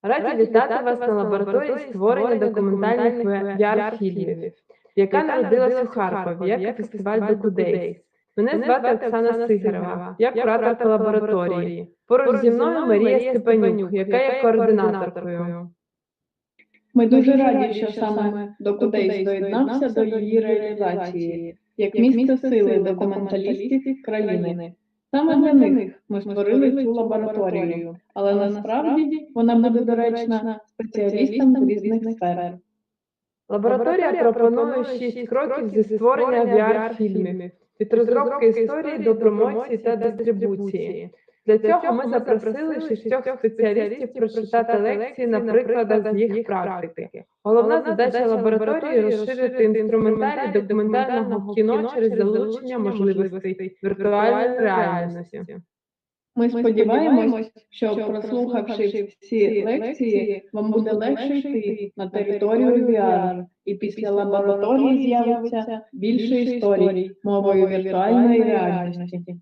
Раді вітати вас на лабораторії створення документальних VR-фільмів, яка народилась у Харкові як фестиваль Documentaries. Мене звати Оксана Сигарова, я кураторка лабораторії. Поруч зі мною Марія Степанюк, яка є координаторкою. Ми дуже раді, що саме Documentaries доєднався до її реалізації, як місце сили документалістів країни. Саме для них ми створили цю лабораторію, але насправді вона буде доречна спеціалістам з різних сфер. Лабораторія пропонує 6 кроків зі створення VR-фільмів, від розробки історії до промоції та дистрибуції. Для цього ми запросили 6 спеціалістів прочитати лекції на прикладах з їх практики. Головна задача лабораторії – розширити інструментарій документального кіно через залучення можливостей віртуальної реальності. Ми сподіваємось, що, прослухавши всі лекції, вам буде легше йти на територію VR, і після лабораторії з'явиться більше історій мовою віртуальної реальності.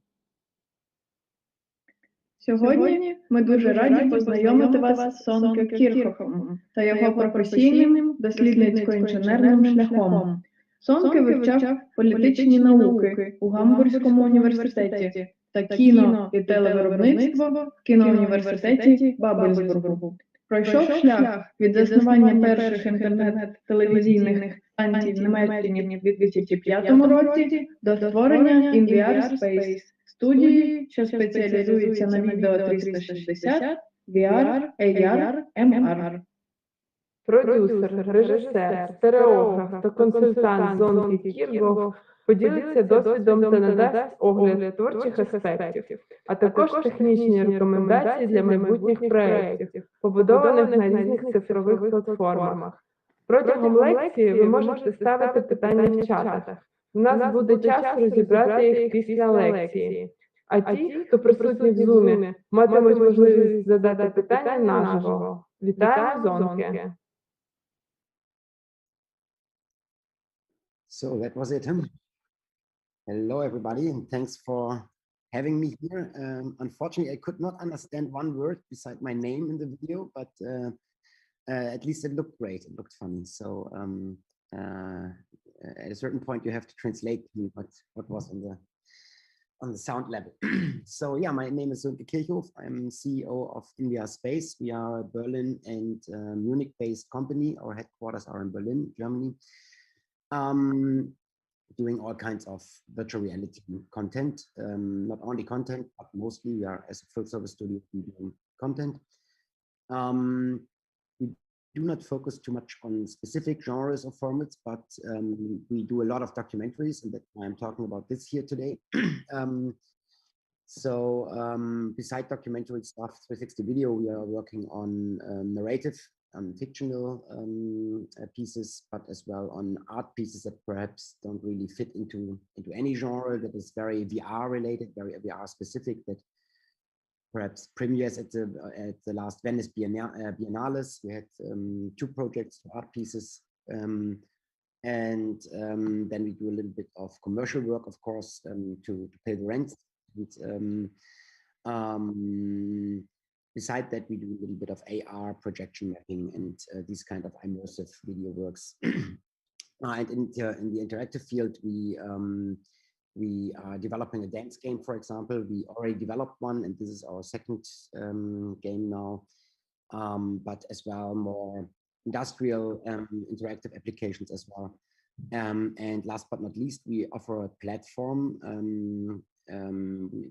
Сьогодні ми дуже раді познайомити вас з Сönке Кірхом та його професійним дослідницько-інженерним шляхом. Сönке вивчав політичні науки у Гамбурзькому університеті та кіно- і телевиробництво в кіноуніверситеті Бабельсбургу. Пройшов шлях від заснування перших інтернет-телевізійних станцій в Німеччині в 2005 році до створення In VR Space, студії, що спеціалізується на відео 360, VR, AR, MR. Продюсер, режисер, стереограф та консультант Сönke Кірх поділиться досвідом та надасть огляд творчих аспектів, а також технічні рекомендації для майбутніх проєктів, побудованих на різних цифрових платформах. Протягом лекції ви можете ставити питання в чатах. У нас буде час розібрати їх після лекції. А ті, хто присутні в Zoom, матимуть можливість задати питання наживо. Вітаємо, Сönke! So that was it. Hello, everybody, and thanks for having me here. Unfortunately, I could not understand one word beside my name in the video, but at least it looked great. It looked funny. So at a certain point, you have to translate what was on the sound level. So yeah, my name is Sönke Kirch. I'm CEO of In VR Space. We are a Berlin and Munich-based company. Our headquarters are in Berlin, Germany. Doing all kinds of virtual reality content, not only content, but mostly we are, as a full service studio, doing content. We do not focus too much on specific genres or formats, but we do a lot of documentaries, and that's why I'm talking about this here today. Beside documentary stuff, 360 video, we are working on narrative, fictional pieces, but as well on art pieces that perhaps don't really fit into any genre, that is very VR related, very VR specific, that perhaps premieres at the last Venice Biennales. We had 2 projects, art pieces, and then we do a little bit of commercial work, of course, to pay the rent. Beside that, we do a little bit of AR projection mapping and these kind of immersive video works. And in the interactive field, we are developing a dance game, for example. We already developed one, and this is our second game now. But as well, more industrial interactive applications as well. And last but not least, we offer a platform.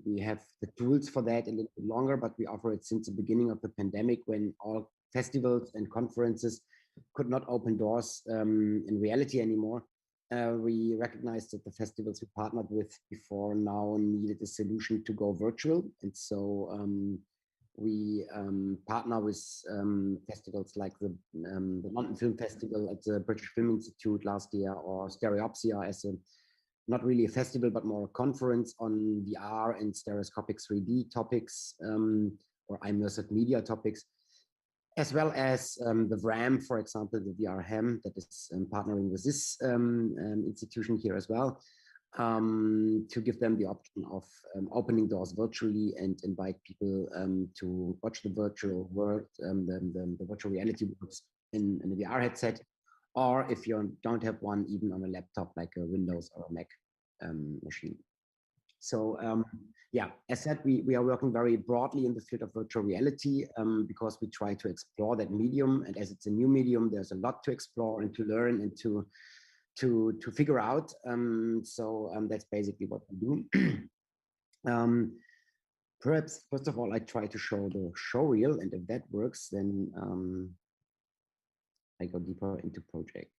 We have the tools for that a little bit longer, but we offer it since the beginning of the pandemic, when all festivals and conferences could not open doors in reality anymore. We recognized that the festivals we partnered with before now needed a solution to go virtual. And so we partner with festivals like the London Film Festival at the British Film Institute last year, or Stereopsia as a not really a festival, but more a conference on VR and stereoscopic 3D topics, or immersive media topics, as well as the VRAM, for example, the VR Ham that is partnering with this institution here as well. to give them the option of opening doors virtually and invite people to watch the virtual world, the virtual reality worlds in a VR headset, or if you don't have one, even on a laptop like a Windows or a Mac machine. So yeah, as said, we are working very broadly in the field of virtual reality because we try to explore that medium. And as it's a new medium, there's a lot to explore and to learn and to figure out. So that's basically what we do. Perhaps first of all, I try to show the show reel, and if that works, then I go deeper into projects.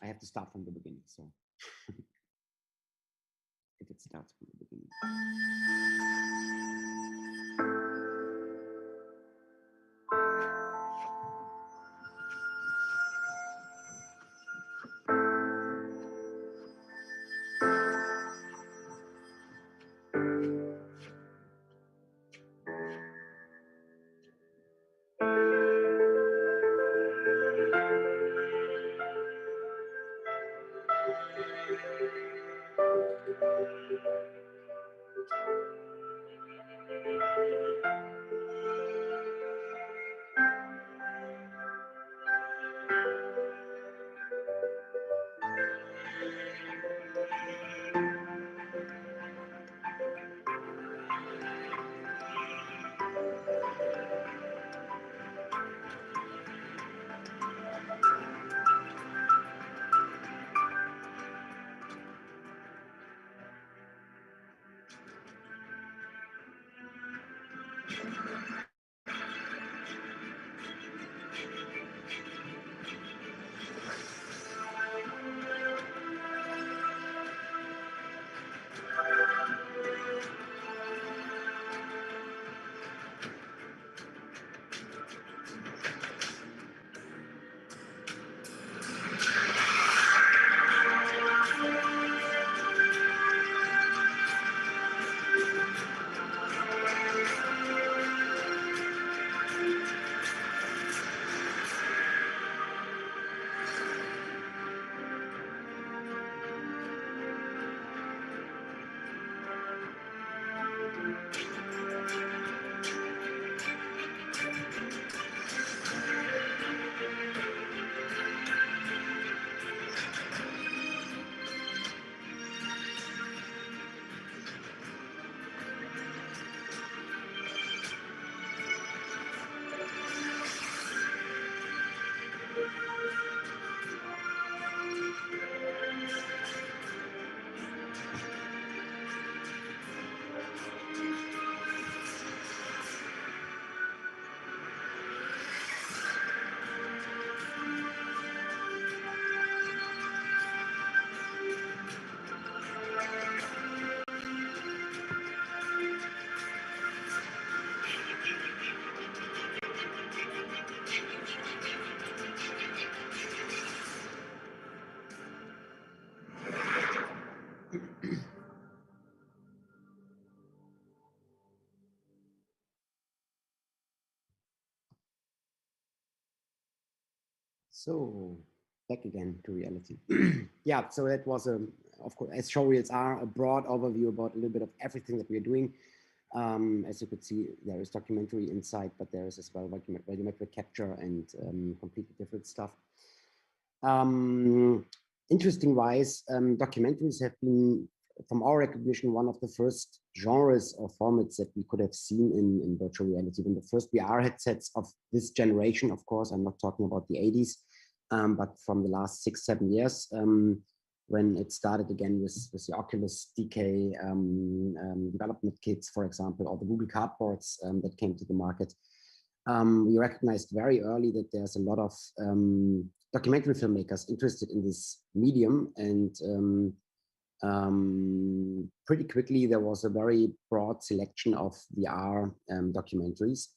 I have to start from the beginning, so if it starts from the beginning. So back again to reality. Yeah, so that was of course, as showreels are, a broad overview about a little bit of everything that we're doing. As you could see, there is documentary inside, but there is as well volumetric capture and completely different stuff. Interesting wise, documentaries have been, from our recognition, one of the first genres or formats that we could have seen in virtual reality. When the first VR headsets of this generation, of course, I'm not talking about the 80s, but from the last 6-7 years, when it started again with the Oculus DK development kits, for example, or the Google Cardboards that came to the market. We recognized very early that there's a lot of documentary filmmakers interested in this medium, and pretty quickly there was a very broad selection of VR documentaries.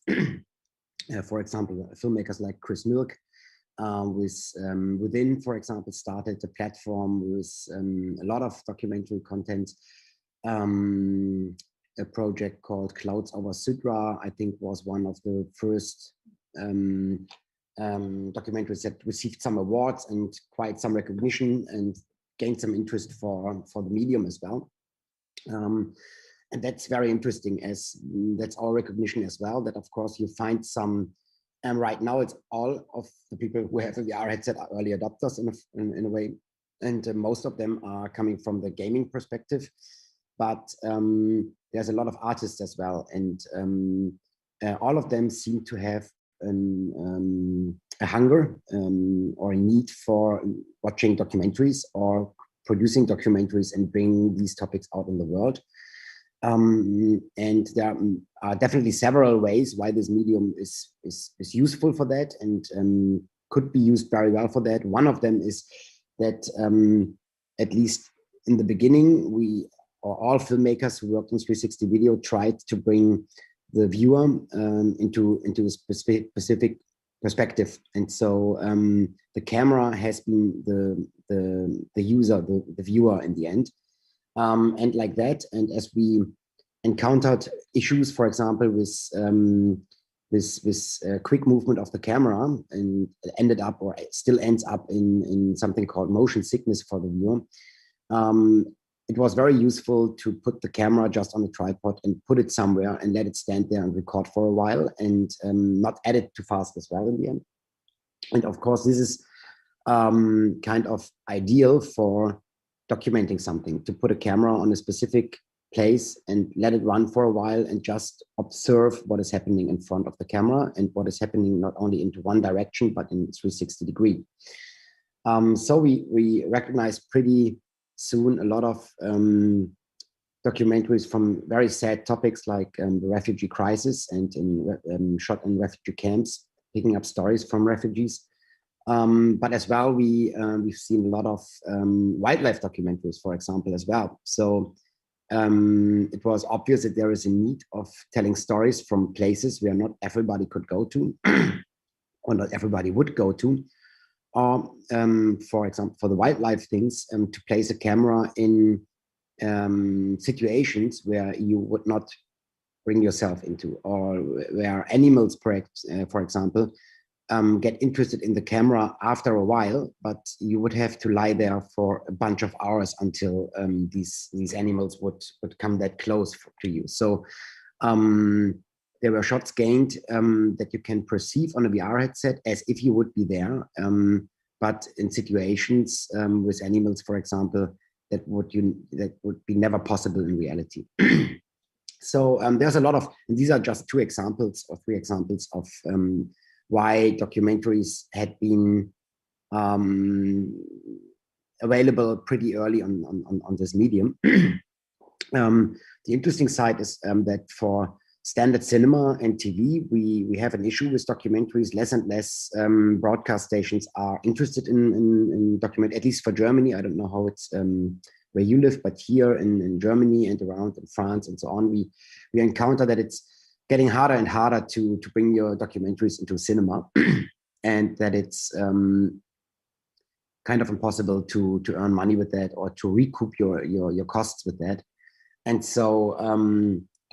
For example, filmmakers like Chris Milk, within, for example, started a platform with a lot of documentary content. A project called Clouds Over Sudra, I think, was one of the first documentaries that received some awards and quite some recognition and gained some interest for the medium as well. And that's very interesting, as that's all recognition as well, that of course you find some, and right now it's all of the people who have a VR headset are early adopters in a way, and most of them are coming from the gaming perspective, but there's a lot of artists as well, and all of them seem to have a hunger or a need for watching documentaries or producing documentaries and bringing these topics out in the world. And there are definitely several ways why this medium is useful for that, and could be used very well for that. One of them is that at least in the beginning, all filmmakers who worked in 360 video tried to bring the viewer into a specific perspective, and so the camera has been the user, the viewer in the end. And like that, and as we encountered issues, for example, with quick movement of the camera, and it ended up, or it still ends up, in something called motion sickness for the viewer, it was very useful to put the camera just on the tripod and put it somewhere and let it stand there and record for a while, and not edit too fast as well in the end. And of course, this is kind of ideal for documenting something, to put a camera on a specific place and let it run for a while and just observe what is happening in front of the camera, and what is happening not only into one direction, but in 360 degree. So we recognize pretty soon a lot of documentaries from very sad topics like the refugee crisis, and shot in refugee camps, picking up stories from refugees. But as well, we've seen a lot of wildlife documentaries, for example, as well. So it was obvious that there is a need of telling stories from places where not everybody could go to, or not everybody would go to. Or, for example, for the wildlife things, to place a camera in situations where you would not bring yourself into, or where animals, for example, get interested in the camera after a while, but you would have to lie there for a bunch of hours until these animals would come that close to you. So there were shots gained that you can perceive on a VR headset as if you would be there, but in situations with animals, for example, that would be never possible in reality. So there's a lot of, and these are just 2 examples or 3 examples of why documentaries had been available pretty early on this medium. The interesting side is that for standard cinema and TV, we have an issue with documentaries. Less and less broadcast stations are interested in document, at least for Germany. I don't know how it's where you live, but here in Germany and around in France and so on, we encounter that it's getting harder and harder to bring your documentaries into cinema, and that it's kind of impossible to earn money with that, or to recoup your costs with that. And so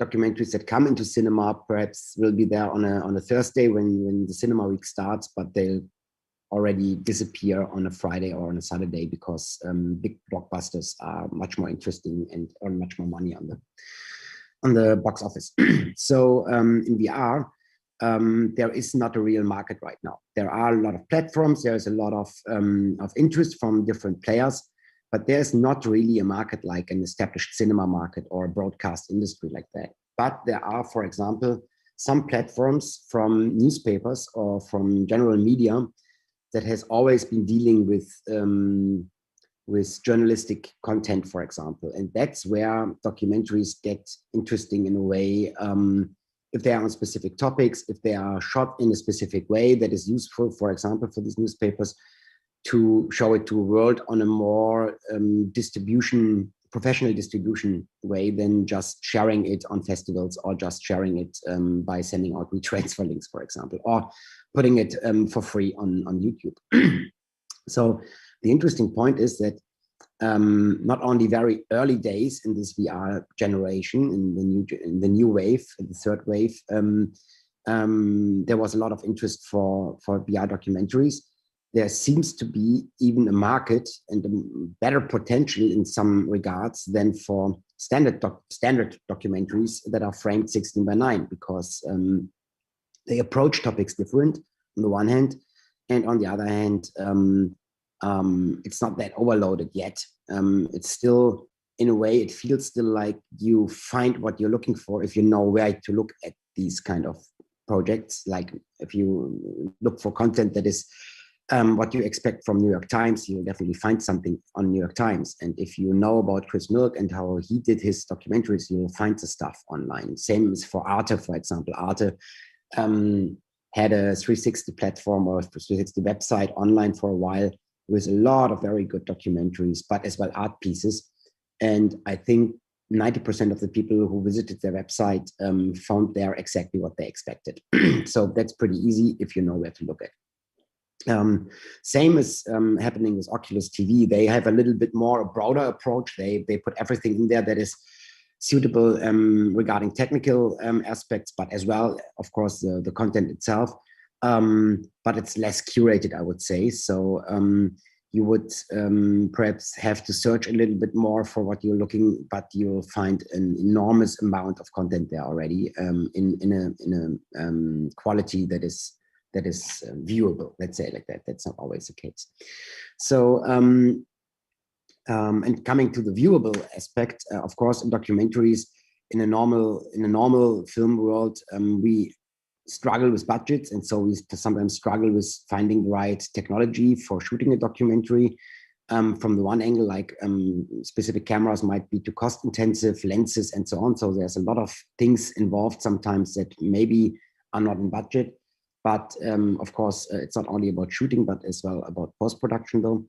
documentaries that come into cinema perhaps will be there on a Thursday when the cinema week starts, but they'll already disappear on a Friday or on a Saturday, because big blockbusters are much more interesting and earn much more money on the box office. So in VR, there is not a real market right now. There are a lot of platforms, there is a lot of interest from different players, but there's not really a market like an established cinema market or a broadcast industry like that. But there are, for example, some platforms from newspapers or from general media that has always been dealing with journalistic content, for example. And that's where documentaries get interesting in a way, if they are on specific topics, if they are shot in a specific way that is useful, for example, for these newspapers, to show it to a world on a more distribution professional distribution way than just sharing it on festivals or just sharing it by sending out retransfer links, for example, or putting it for free on YouTube. So the interesting point is that not only very early days in this VR generation, in the new wave, the third wave, there was a lot of interest for VR documentaries. There seems to be even a market and a better potential in some regards than for standard documentaries that are framed 16:9, because they approach topics different on the one hand, and on the other hand, it's not that overloaded yet. It's still, in a way, it feels still like you find what you're looking for if you know where to look at these kind of projects. Like if you look for content that is what you expect from New York Times, you'll definitely find something on New York Times. And if you know about Chris Milk and how he did his documentaries, you'll find the stuff online. Same is for Arte, for example. Arte had a 360 platform or 360 website online for a while with a lot of very good documentaries, but as well art pieces. And I think 90% of the people who visited their website found there exactly what they expected. So that's pretty easy if you know where to look at. Same is happening with Oculus TV. They have a little bit more a broader approach. They put everything in there that is suitable regarding technical aspects, but as well, of course, the content itself. But it's less curated, I would say. So you would perhaps have to search a little bit more for what you're looking, but you'll find an enormous amount of content there already in a quality that is viewable, let's say like that. That's not always the case. So, and coming to the viewable aspect, of course, in documentaries, in a normal film world, we struggle with budgets, and so we sometimes struggle with finding the right technology for shooting a documentary. From the one angle, like specific cameras might be too cost intensive, lenses and so on. So there's a lot of things involved sometimes that maybe are not in budget. But of course, it's not only about shooting, but as well about post-production though.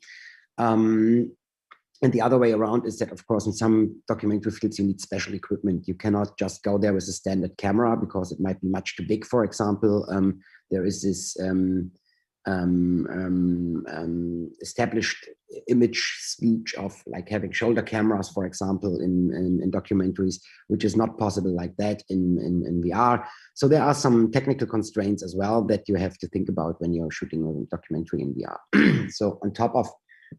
And the other way around is that, of course, in some documentary fields, you need special equipment. You cannot just go there with a standard camera because it might be much too big, for example. There is this established image speech of like having shoulder cameras, for example, in documentaries, which is not possible like that in VR. So there are some technical constraints as well that you have to think about when you're shooting a documentary in VR. So on top of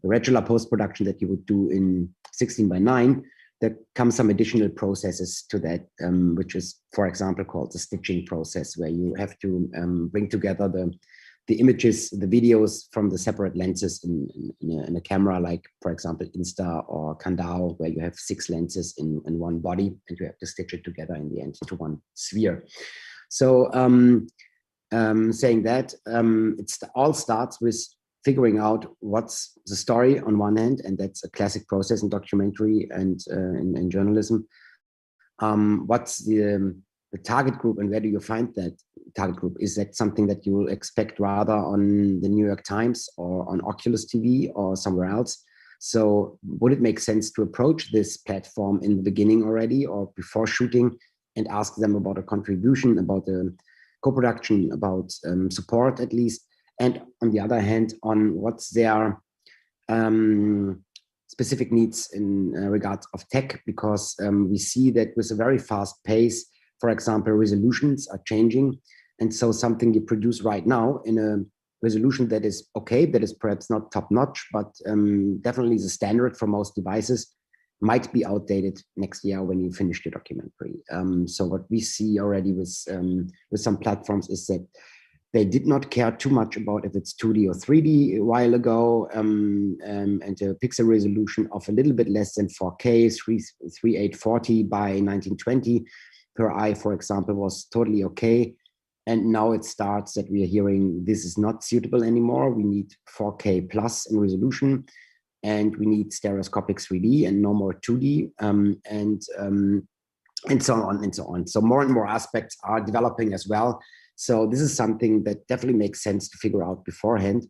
the regular post-production that you would do in 16:9, there come some additional processes to that, which is, for example, called the stitching process, where you have to bring together the images, the videos from the separate lenses in a camera, like, for example, Insta or Kandao, where you have 6 lenses in one body, and you have to stitch it together in the end to one sphere. So saying that, it all starts with figuring out what's the story on one hand, and that's a classic process in documentary and in journalism. What's the target group, and where do you find that target group? Is that something that you will expect rather on the New York Times or on Oculus TV or somewhere else? So would it make sense to approach this platform in the beginning already or before shooting and ask them about a contribution, about the co-production, about support at least? And on the other hand, on what's their specific needs in regards of tech, because we see that with a very fast pace, for example, resolutions are changing. And so something you produce right now in a resolution that is okay, that is perhaps not top notch, but definitely the standard for most devices, might be outdated next year when you finish the documentary. So what we see already with some platforms is that they did not care too much about if it's 2D or 3D a while ago, and a pixel resolution of a little bit less than 4K, 3840 by 1920 per eye, for example, was totally okay. And now it starts that we are hearing this is not suitable anymore. We need 4K plus in resolution, and we need stereoscopic 3D and no more 2D, and so on and so on. So more and more aspects are developing as well. So this is something that definitely makes sense to figure out beforehand,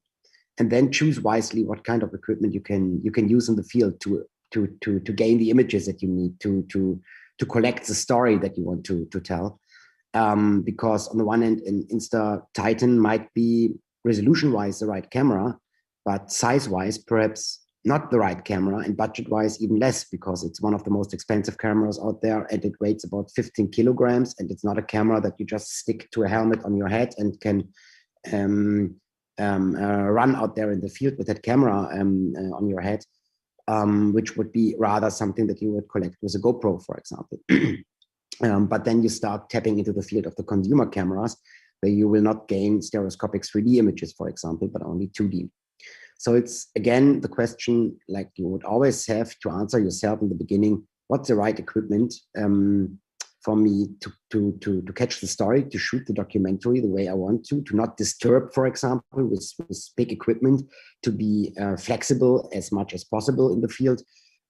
and then choose wisely what kind of equipment you can use in the field to to gain the images that you need to collect the story that you want to tell. Because on the one hand, an Insta-Titan might be resolution-wise the right camera, but size-wise perhaps not the right camera, and budget-wise even less, because it's one of the most expensive cameras out there, and it weighs about 15 kilograms, and it's not a camera that you just stick to a helmet on your head and can run out there in the field with that camera on your head, which would be rather something that you would collect with a GoPro, for example. But then you start tapping into the field of the consumer cameras, where you will not gain stereoscopic 3D images, for example, but only 2D. So it's, again, the question, like you would always have to answer yourself in the beginning, what's the right equipment for me to catch the story, to shoot the documentary the way I want to not disturb, for example, with big equipment, to be flexible as much as possible in the field,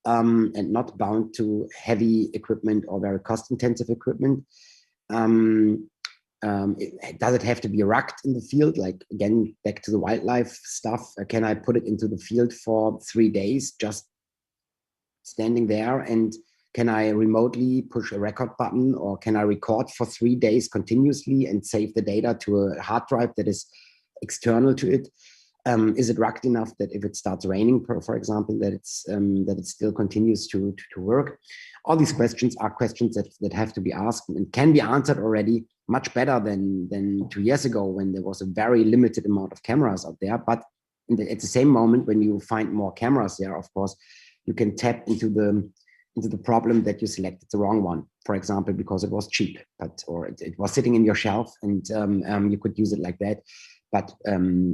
and not bound to heavy equipment or very cost-intensive equipment. Does it have to be rugged in the field? Like, again, back to the wildlife stuff, can I put it into the field for 3 days, just standing there? And can I remotely push a record button, or can I record for 3 days continuously and save the data to a hard drive that is external to it? Is it rugged enough that if it starts raining, for example, that it still continues to work? All these questions are questions that have to be asked and can be answered already much better than 2 years ago, when there was a very limited amount of cameras out there. But at the same moment, when you find more cameras there, of course, you can tap into the problem that you selected the wrong one, for example, because it was cheap, or it was sitting in your shelf, and you could use it like that, but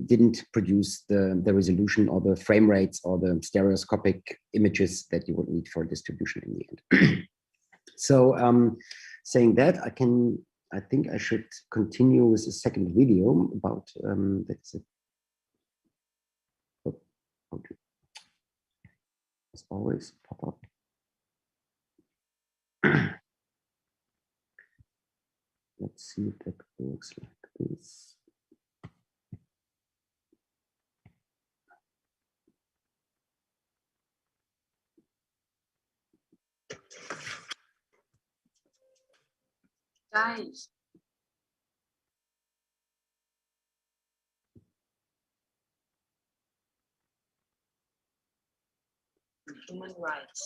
didn't produce the resolution or the frame rates or the stereoscopic images that you would need for distribution in the end. So saying that, I think I should continue with a second video about that's it. Oh, okay. As always, pop up. Let's see if that works like this. Guys. Human rights.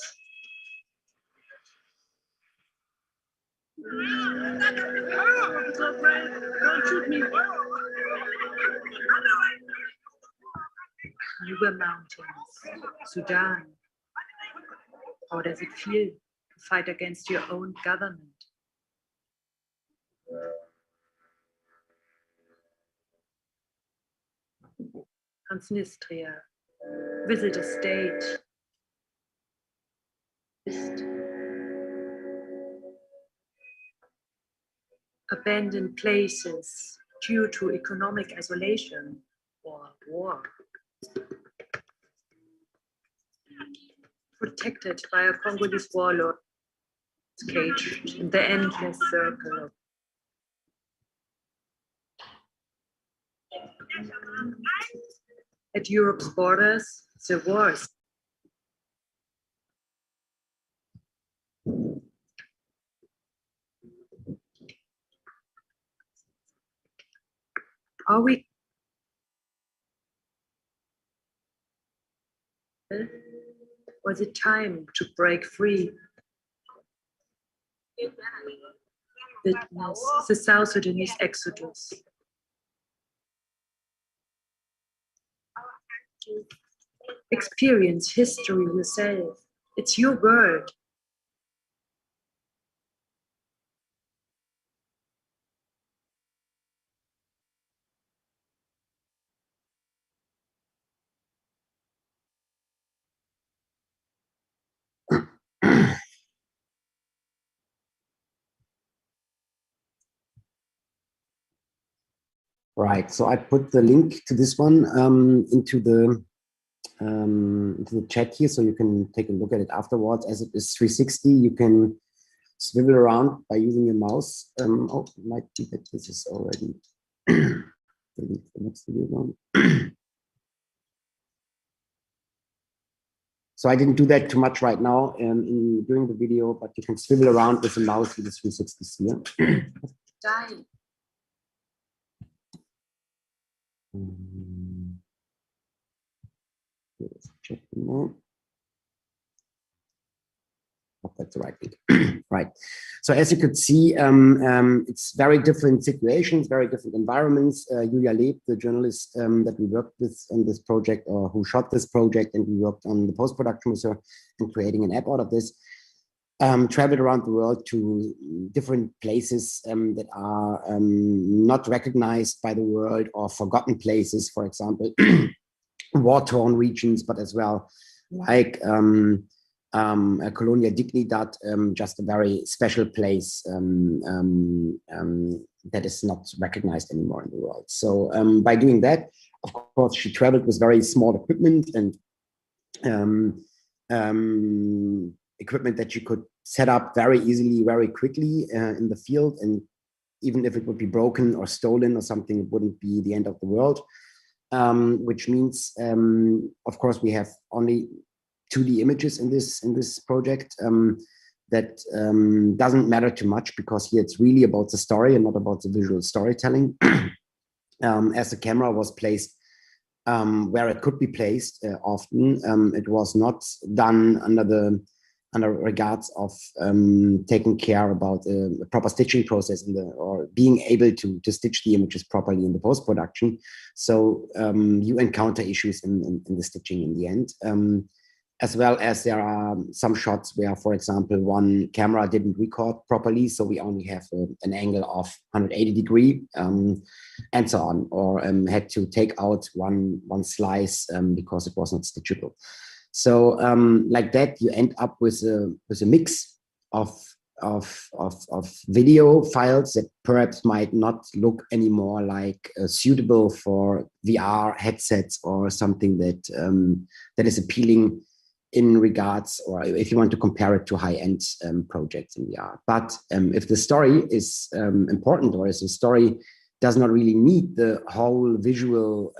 Don't shoot me. Yuga Mountains, Sudan. How does it feel to fight against your own government? Transnistria. Visit a state. Abandoned places due to economic isolation or war. Protected by a Congolese warlord, caged in the endless circle. At Europe's borders, the wars. Are we? Was it time to break free? Witness the South Sudanese exodus. Experience history yourself. It's your world. Right, so I put the link to this one into the chat here, so you can take a look at it afterwards. As it is 360, you can swivel around by using your mouse. Oh, it might be that this is already the next video one. So I didn't do that too much right now during the video, but you can swivel around with the mouse with the 360 sphere. Let's check the mode. Oh, that's the right thing. Right. So as you could see, it's very different situations, very different environments. Julia Leb, the journalist that we worked with on this project, or who shot this project, and we worked on the post-production with her and creating an app out of this, traveled around the world to different places that are not recognized by the world, or forgotten places, for example, war-torn regions, but as well like Colonia Dignidad, just a very special place that is not recognized anymore in the world. So by doing that, of course, she traveled with very small equipment and equipment that you could set up very easily, very quickly in the field. And even if it would be broken or stolen or something, it wouldn't be the end of the world. Which means, of course, we have only 2D images in this project. That doesn't matter too much, because here it's really about the story and not about the visual storytelling. As the camera was placed where it could be placed, often it was not done under regards of taking care about the proper stitching process or being able to stitch the images properly in the post-production. So you encounter issues in the stitching in the end. As well as there are some shots where, for example, one camera didn't record properly, so we only have an angle of 180 degree, and so on, or had to take out one slice because it was not stitchable. So like that, you end up with a mix of video files that perhaps might not look anymore like suitable for VR headsets or something that that is appealing in regards, or if you want to compare it to high-end projects in VR. But if the story is important, or if the story does not really need the whole visual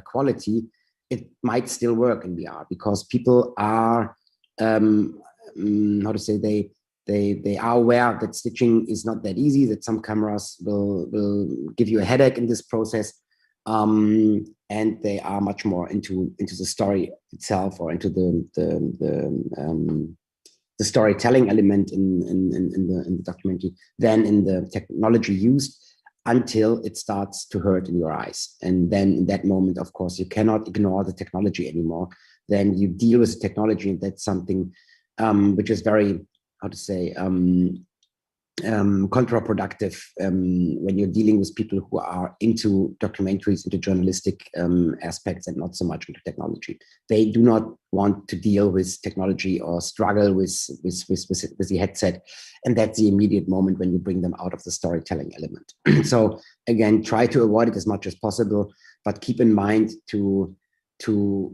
quality, it might still work in VR, because people are, how to say, they are aware that stitching is not that easy, that some cameras will give you a headache in this process. And they are much more into the story itself, or into the storytelling element in the documentary than in the technology used, until it starts to hurt in your eyes. And then in that moment, of course, you cannot ignore the technology anymore. Then you deal with the technology, and that's something which is very, how to say, counterproductive when you're dealing with people who are into documentaries, into journalistic aspects, and not so much into technology. They do not want to deal with technology or struggle with the headset, and that's the immediate moment when you bring them out of the storytelling element. So again, try to avoid it as much as possible, but keep in mind to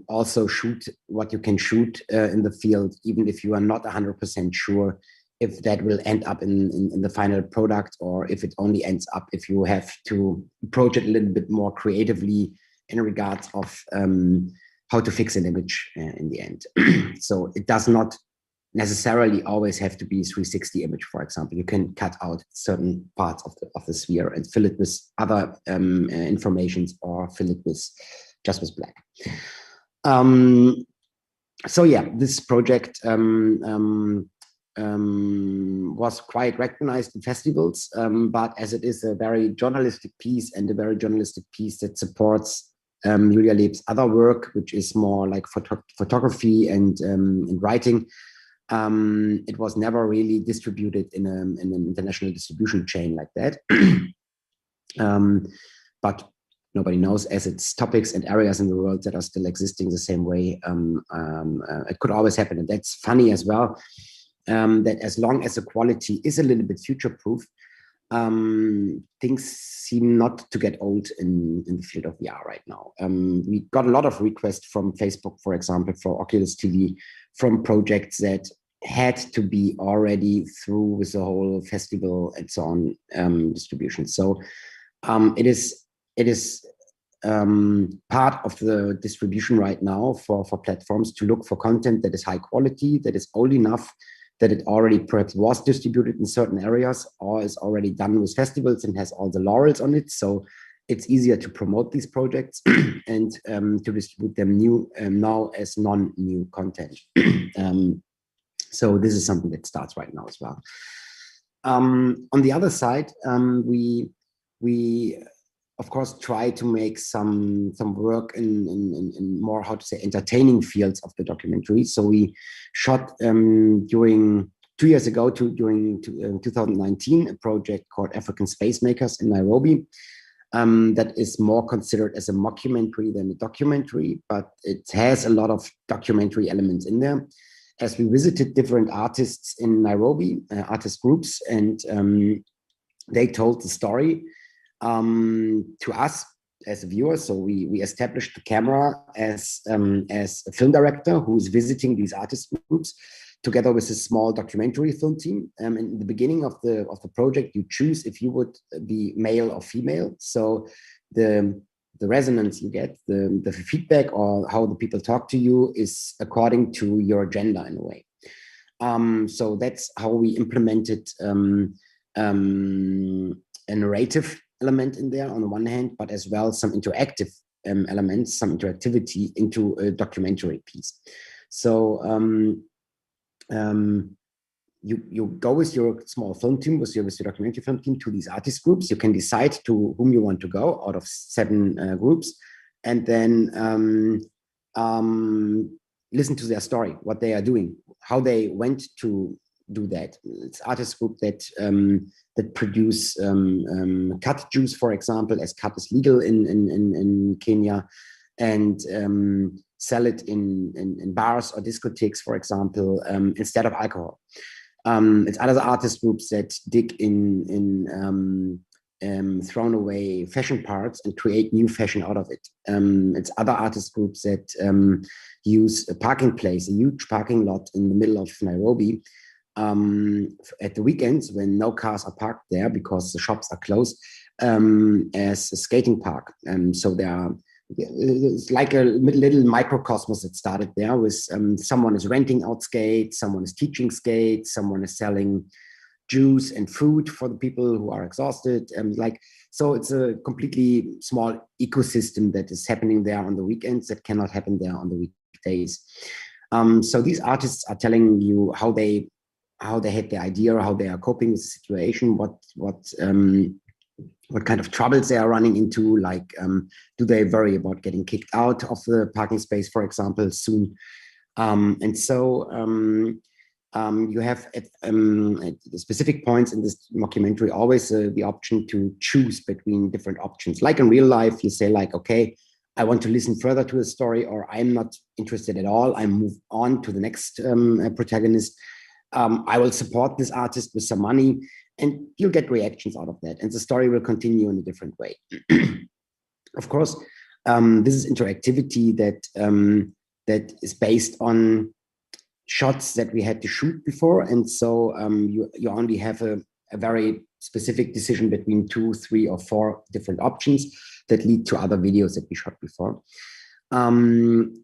also shoot what you can shoot in the field, even if you are not 100% sure if that will end up in the final product, or if it only ends up if you have to approach it a little bit more creatively in regards of how to fix an image in the end. So it does not necessarily always have to be 360 image, for example. You can cut out certain parts of the sphere and fill it with other informations, or fill it with just with black. So yeah, this project was quite recognized in festivals, but as it is a very journalistic piece, and a very journalistic piece that supports Julia Leb's other work, which is more like photography and writing, it was never really distributed in an international distribution chain like that. But nobody knows, as it's topics and areas in the world that are still existing the same way. It could always happen, and that's funny as well. That as long as the quality is a little bit future-proof, things seem not to get old in the field of VR right now. We got a lot of requests from Facebook, for example, for Oculus TV, from projects that had to be already through with the whole festival and so on distribution. So it is part of the distribution right now for platforms to look for content that is high quality, that is old enough, that it already perhaps was distributed in certain areas or is already done with festivals and has all the laurels on it. So it's easier to promote these projects and to distribute them now as non-new content. So this is something that starts right now as well. On the other side, we of course try to make some work in more, how to say, entertaining fields of the documentary. So we shot during 2 years ago, during 2019, a project called African Space Makers in Nairobi. That is more considered as a mockumentary than a documentary, but it has a lot of documentary elements in there. As we visited different artists in Nairobi, artist groups, and they told the story to us as a viewer. So we established the camera as a film director who's visiting these artist groups together with a small documentary film team. In the beginning of the project, you choose if you would be male or female. So the resonance you get, the feedback or how the people talk to you is according to your gender in a way. So that's how we implemented a narrative element in there on the one hand, but as well some interactive elements, some interactivity into a documentary piece. So you go with your small film team, with your documentary film team to these artist groups. You can decide to whom you want to go out of 7 groups, and then listen to their story, what they are doing, how they went to do that. It's artist group that produce cut juice, for example, as cut is legal in Kenya, and sell it in bars or discotheques, for example, instead of alcohol. It's other artist groups that dig in thrown away fashion parts and create new fashion out of it. It's other artist groups that use a parking place, a huge parking lot in the middle of Nairobi, at the weekends when no cars are parked there because the shops are closed, as a skating park. So it's like a little microcosmos that started there with someone is renting out skates, someone is teaching skates, someone is selling juice and food for the people who are exhausted. So it's a completely small ecosystem that is happening there on the weekends that cannot happen there on the weekdays. So these artists are telling you how they had the idea, how they are coping with the situation, what kind of troubles they are running into, like do they worry about getting kicked out of the parking space, for example, soon. And so you have at specific points in this documentary always the option to choose between different options. Like in real life, you say like, okay, I want to listen further to a story, or I'm not interested at all. I move on to the next protagonist. I will support this artist with some money, and you'll get reactions out of that. And the story will continue in a different way. Of course, this is interactivity that is based on shots that we had to shoot before. And so you only have a very specific decision between 2, 3, or 4 different options that lead to other videos that we shot before. And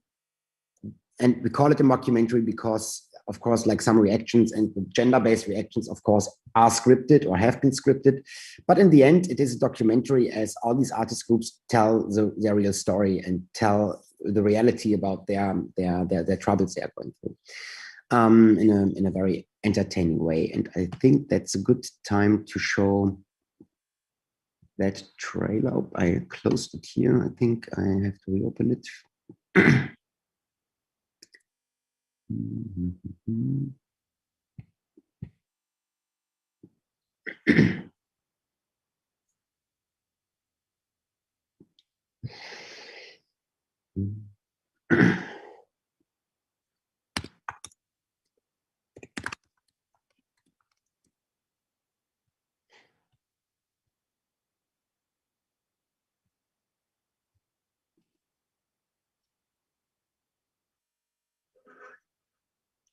we call it a mockumentary because, of course, like some reactions and the gender-based reactions, of course, are scripted or have been scripted. But in the end, it is a documentary, as all these artist groups tell their real story and tell the reality about their troubles they are going through in a very entertaining way. And I think that's a good time to show that trailer. I closed it here. I think I have to reopen it.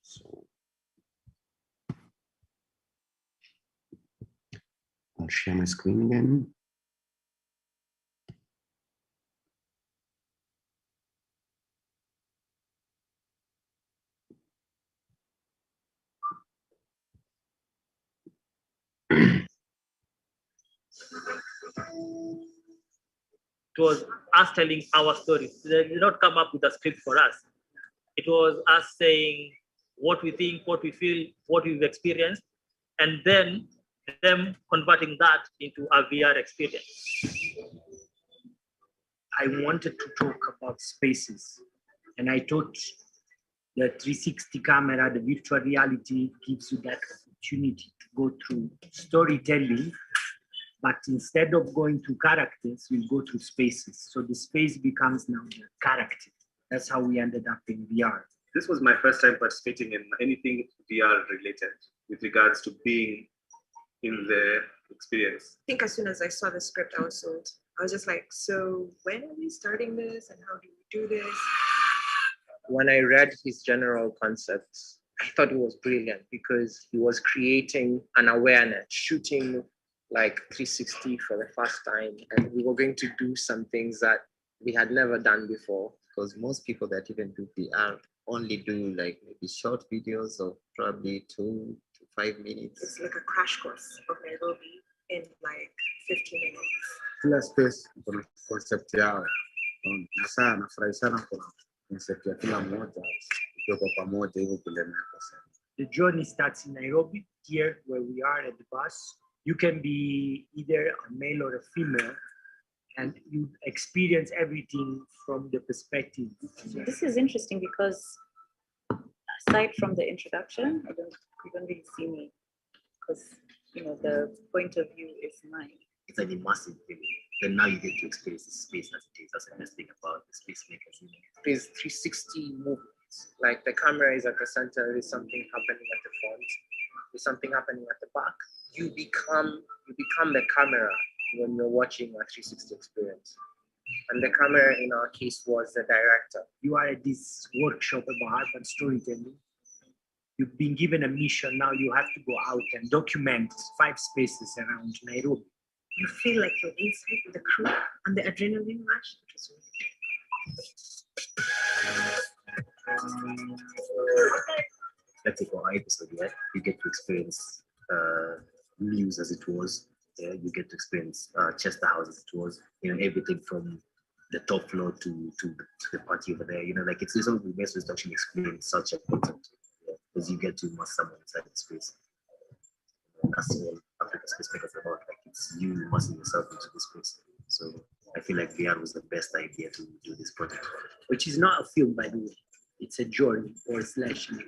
So I'll share my screen again. It was us telling our stories. They did not come up with a script for us. It was us saying what we think, what we feel, what we've experienced, and then them converting that into a VR experience. I wanted to talk about spaces, and I thought the 360 camera, the virtual reality gives you that opportunity to go through storytelling, but instead of going through characters, we go through spaces. So the space becomes now the character. That's how we ended up in VR. This was my first time participating in anything VR related with regards to being in the experience. I think as soon as I saw the script, I was sold. I was just like, so when are we starting this and how do we do this? When I read his general concepts, I thought it was brilliant because he was creating an awareness, shooting like 360 for the first time. And we were going to do some things that we had never done before. Because most people that even do VR only do like maybe short videos of probably 2 to 5 minutes. It's like a crash course of Nairobi in like 15 minutes. Kila space kuna concept yao. Sasa nafurahi sana kwa concept ya kila mmoja ikiwa kwa pamoja hivyo vile nimesema. The journey starts in Nairobi, here where we are at the bus. You can be either a male or a female, and you experience everything from the perspective. This is interesting because aside from the introduction, you don't really see me because the point of view is mine. It's an immersive thing. Then now you get to experience the space as it is. That's the best thing about the space makers. There's 360 movements. Like the camera is at the center, there's something happening at the front, there's something happening at the back. You become the camera when you're watching a 360 experience. And the camera in our case was the director. You are at this workshop about art and storytelling. You've been given a mission. Now you have to go out and document 5 spaces around Nairobi. You feel like you're inside with the crew and the adrenaline rush. It was really Let's say for our episode, yeah, you get to experience news as it was. Yeah, you get to experience Chester House as it was. Everything from the top floor to the party over there. Like it's sort of the best way to actually explain such a concept. Because you get to immerse someone inside the space. That's all Africa Space Makers about. Like it's you immersing yourself into the space. So I feel like VR was the best idea to do this project. Which is not a film, by the way. It's a journey or / an experience.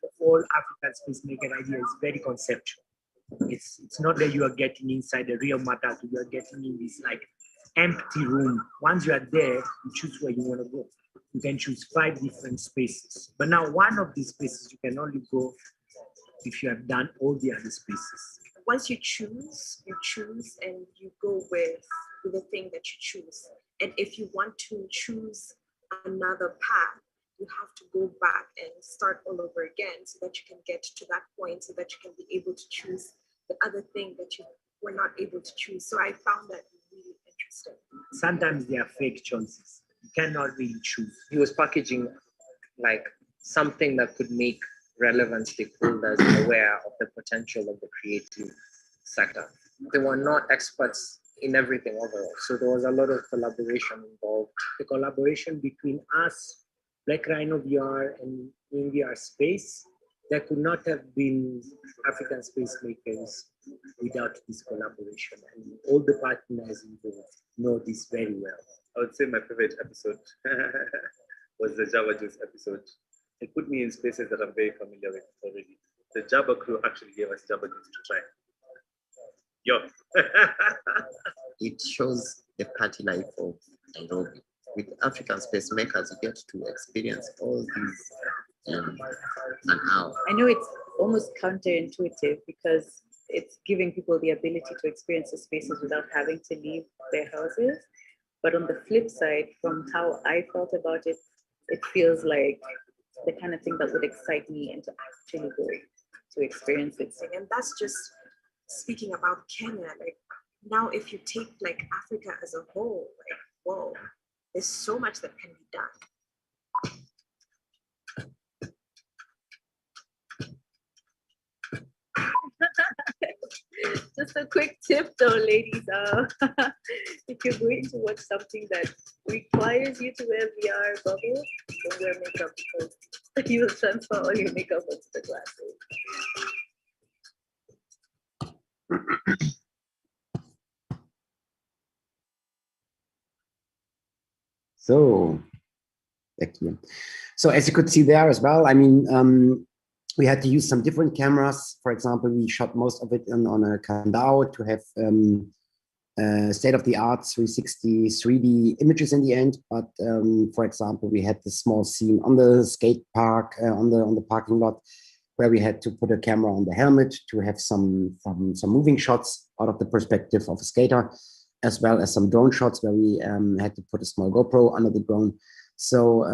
The whole African Space Maker idea is very conceptual. It's not that you are getting inside the real matter. You are getting in this like empty room. Once you are there, you choose where you want to go. You can choose 5 different spaces. But now one of these spaces you can only go if you have done all the other spaces. Once you choose and you go with the thing that you choose. And if you want to choose another path, you have to go back and start all over again so that you can get to that point, so that you can be able to choose the other thing that you were not able to choose. So I found that really interesting. Sometimes they are fake choices. You cannot really choose. He was packaging like something that could make relevant stakeholders aware of the potential of the creative sector. They were not experts in everything overall, so there was a lot of collaboration involved. The collaboration between us, Black Rhino VR and VR Space, there could not have been African Space Makers without this collaboration. And all the partners involved know this very well. I would say my favorite episode was the Java Juice episode. It put me in spaces that I'm very familiar with already. The Java crew actually gave us Java Juice to try. Yo. It shows the party life of Nairobi. With African Space Makers, you get to experience all these an hour. I know it's almost counterintuitive because it's giving people the ability to experience the spaces without having to leave their houses. But on the flip side, from how I felt about it, it feels like the kind of thing that would excite me into actually going to experience it. And that's just speaking about Kenya. Like now, if you take like Africa as a whole, like whoa, there's so much that can be done. Just a quick tip though, ladies. If you're going to watch something that requires you to wear VR goggles, don't wear makeup because you will transfer all your makeup onto the glasses. So, back here. So as you could see there as well, I mean, we had to use some different cameras. For example, we shot most of it on a Kandao to have state-of-the-art 360 3D images in the end. But for example, we had the small scene on the skate park, on the parking lot, where we had to put a camera on the helmet to have some moving shots out of the perspective of a skater, as well as some drone shots where we had to put a small GoPro under the drone. So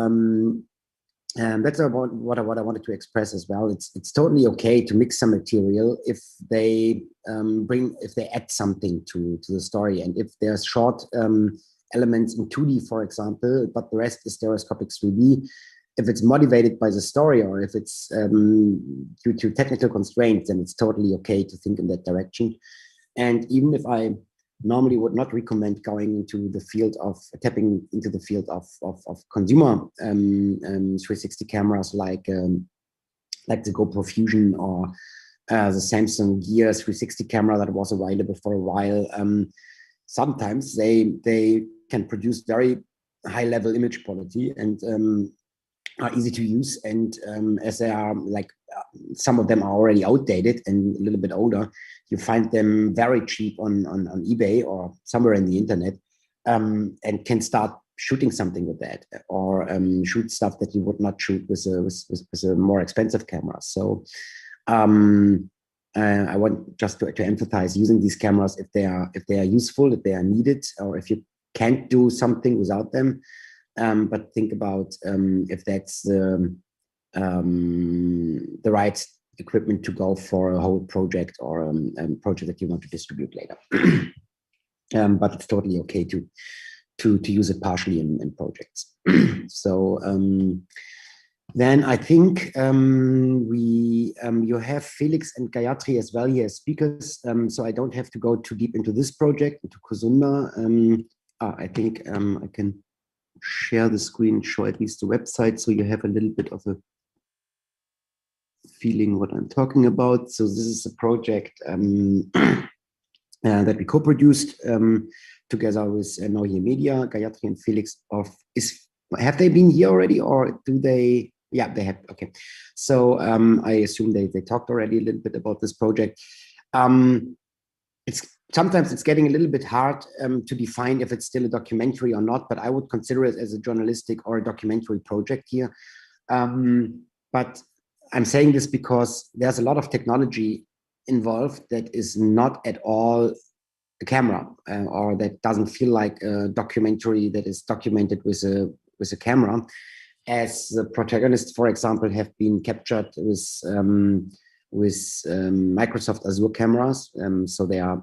that's about what I wanted to express as well. It's totally okay to mix some material if they add something to the story, and if there's short elements in 2D, for example, but the rest is stereoscopic 3D. If it's motivated by the story, or if it's due to technical constraints, then it's totally okay to think in that direction. And even if I normally would not recommend going into the field of tapping into the field of consumer 360 cameras like the GoPro Fusion or the Samsung Gear 360 camera that was available for a while. Sometimes they can produce very high level image quality and are easy to use, and as they are some of them are already outdated and a little bit older, you find them very cheap on eBay or somewhere in the internet, and can start shooting something with that, or shoot stuff that you would not shoot with a more expensive camera. So I want just to emphasize using these cameras if they are useful, if they are needed, or if you can't do something without them. But think about if that's the right equipment to go for a whole project or a project that you want to distribute later. But it's totally okay to use it partially in projects. So then I think you have Felix and Gayatri as well here as speakers. So I don't have to go too deep into this project, into Kusunda. I think I can share the screen, show at least the website, so you have a little bit of a feeling what I'm talking about. So this is a project that we co-produced together with Neue Media, Gayatri and Felix. Have they been here already, or do they? Yeah, they have. Okay, so I assume they talked already a little bit about this project. Sometimes it's getting a little bit hard to define if it's still a documentary or not, but I would consider it as a journalistic or a documentary project here. But I'm saying this because there's a lot of technology involved that is not at all a camera, or that doesn't feel like a documentary that is documented with a camera, as the protagonists, for example, have been captured with Microsoft Azure cameras. So they are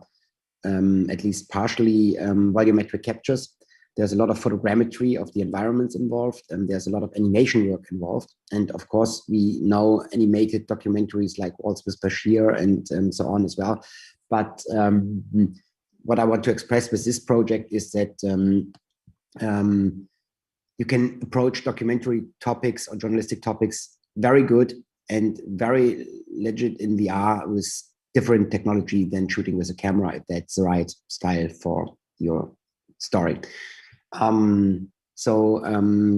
at least partially volumetric captures. There's a lot of photogrammetry of the environments involved, and there's a lot of animation work involved. And of course, we know animated documentaries like Waltz with Bashir and so on as well. But what I want to express with this project is that you can approach documentary topics or journalistic topics very good and very legit in VR with different technology than shooting with a camera, if that's the right style for your story.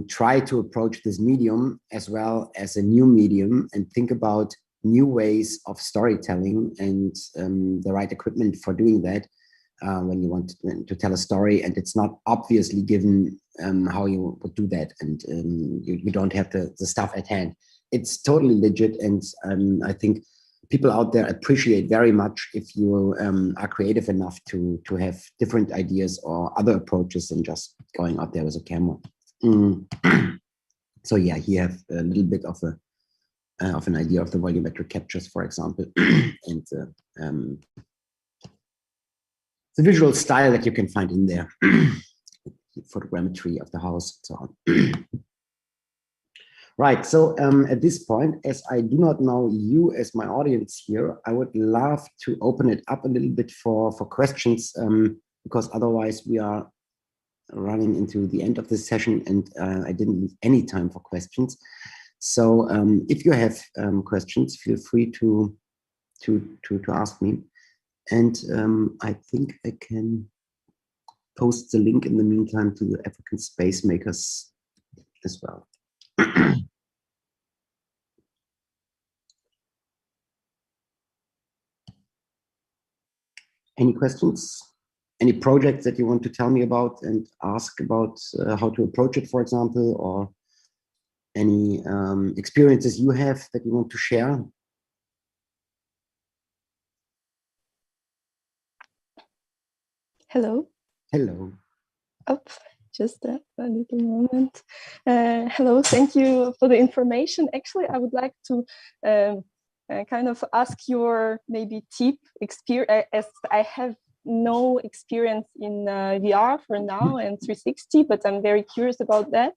Try to approach this medium as well as a new medium and think about new ways of storytelling and the right equipment for doing that when you want to tell a story, and it's not obviously given how you would do that, and you don't have the stuff at hand. It's totally legit, and I think people out there appreciate very much if you are creative enough to have different ideas or other approaches than just going out there with a camera. So yeah, you have a little bit of an idea of the volumetric captures, for example, and the visual style that you can find in there, photogrammetry of the house and so on. Right. So at this point, as I do not know you as my audience here, I would love to open it up a little bit for questions, because otherwise we are running into the end of this session, and I didn't leave any time for questions. So if you have questions, feel free to ask me. And I think I can post the link in the meantime to the African Space Makers as well. Any questions? Any projects that you want to tell me about and ask about how to approach it, for example, or any experiences you have that you want to share? Hello. Hello. Oh, just a little moment. Hello, thank you for the information. Actually, I would like to kind of ask your maybe tip experience, as I have no experience in VR for now and 360, but I'm very curious about that.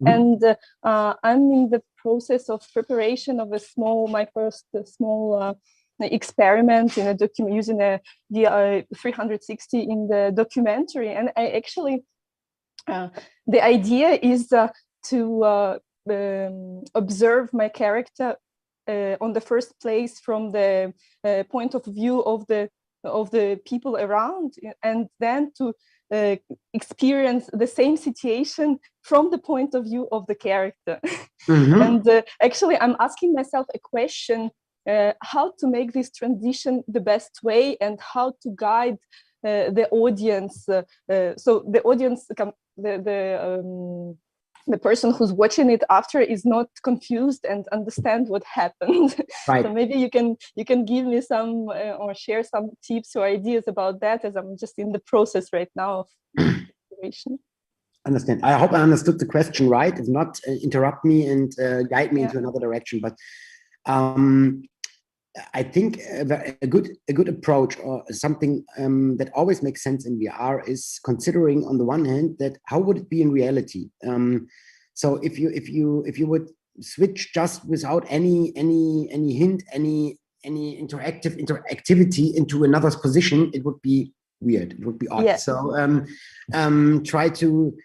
And I'm in the process of preparation of my first small experiment in a document using a 360 in the documentary. And I actually, the idea is to observe my character on the first place from the point of view of the people around, and then to experience the same situation from the point of view of the character. And actually, I'm asking myself a question: how to make this transition the best way, and how to guide the audience, so the audience, the person who's watching it after is not confused and understand what happened. Right. So maybe you can give me some or share some tips or ideas about that, as I'm just in the process right now of preparation. Understand. I hope I understood the question right. If not, interrupt me and guide me into another direction. But I think a good approach, or something that always makes sense in VR, is considering, on the one hand, that how would it be in reality. So if you would switch just without any hint, any interactivity into another's position, it would be weird. It would be odd. Yeah. So try to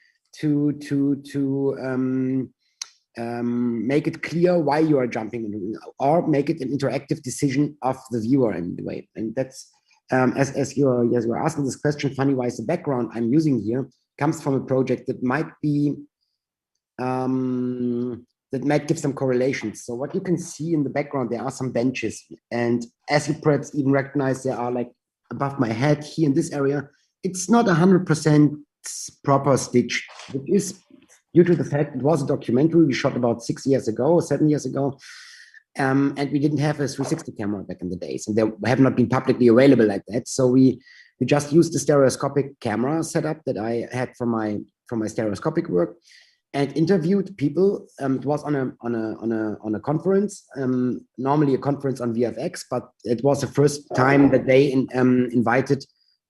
make it clear why you are jumping in, or make it an interactive decision of the viewer in a way. And that's as you're asking this question, funny wise, the background I'm using here comes from a project that might be that might give some correlations. So what you can see in the background, there are some benches, and as you perhaps even recognize, there are, like, above my head here in this area, it's not 100% proper stitch, which is due to the fact it was a documentary we shot about 7 years ago, and we didn't have a 360 camera back in the days, and they have not been publicly available like that. So we just used the stereoscopic camera setup that I had from my stereoscopic work, and interviewed people. It was on a conference, normally a conference on VFX, but it was the first time that they invited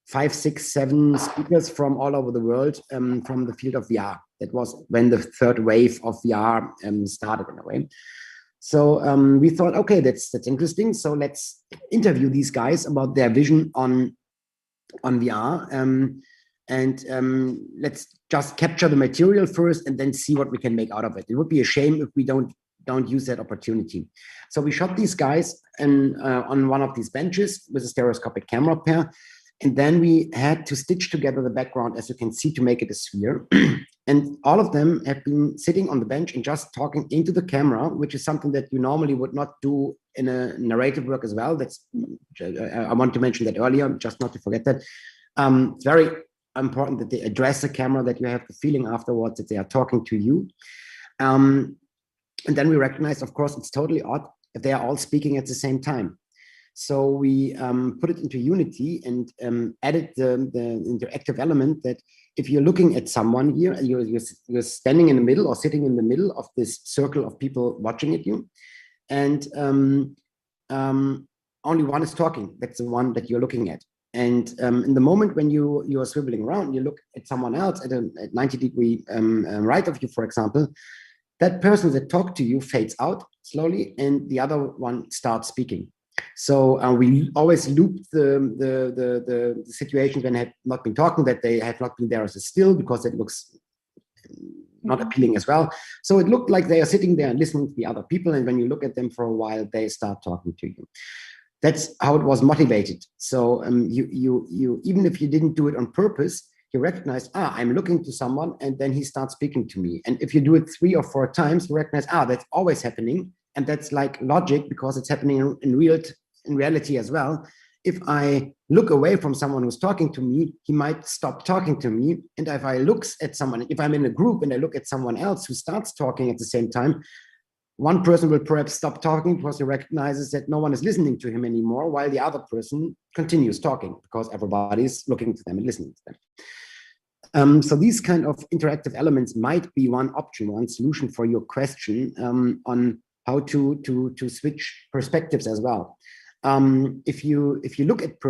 5, 6, 7 speakers from all over the world, from the field of VR. That was when the third wave of VR started, in a way. So we thought, okay, that's interesting. So let's interview these guys about their vision on VR, and let's just capture the material first, and then see what we can make out of it. It would be a shame if we don't use that opportunity. So we shot these guys on one of these benches with a stereoscopic camera pair. And then we had to stitch together the background, as you can see, to make it a sphere. And all of them have been sitting on the bench and just talking into the camera, which is something that you normally would not do in a narrative work as well. That's, I want to mention that earlier, just not to forget that. It's very important that they address the camera, that you have the feeling afterwards that they are talking to you. And then we recognize, of course, it's totally odd if they are all speaking at the same time. So we put it into Unity and added the interactive element that if you're looking at someone here, you're standing in the middle or sitting in the middle of this circle of people watching at you, and only one is talking. That's the one that you're looking at. And in the moment when you are swiveling around, you look at someone else at 90-degree right of you, for example, that person that talked to you fades out slowly, and the other one starts speaking. So we always loop the situations when they have not been talking, that they have not been there as a still, because it looks not appealing as well. So it looked like they are sitting there and listening to the other people, and when you look at them for a while, they start talking to you. That's how it was motivated. So you even if you didn't do it on purpose, you recognize, I'm looking to someone, and then he starts speaking to me. And if you do it 3 or 4 times, you recognize, that's always happening. And that's like logic, because it's happening in reality as well. If I look away from someone who's talking to me, he might stop talking to me. And if I look at someone, if I'm in a group and I look at someone else who starts talking at the same time, one person will perhaps stop talking because he recognizes that no one is listening to him anymore, while the other person continues talking because everybody's looking to them and listening to them. So these kind of interactive elements might be one option, one solution for your question on how to switch perspectives as well. If you look at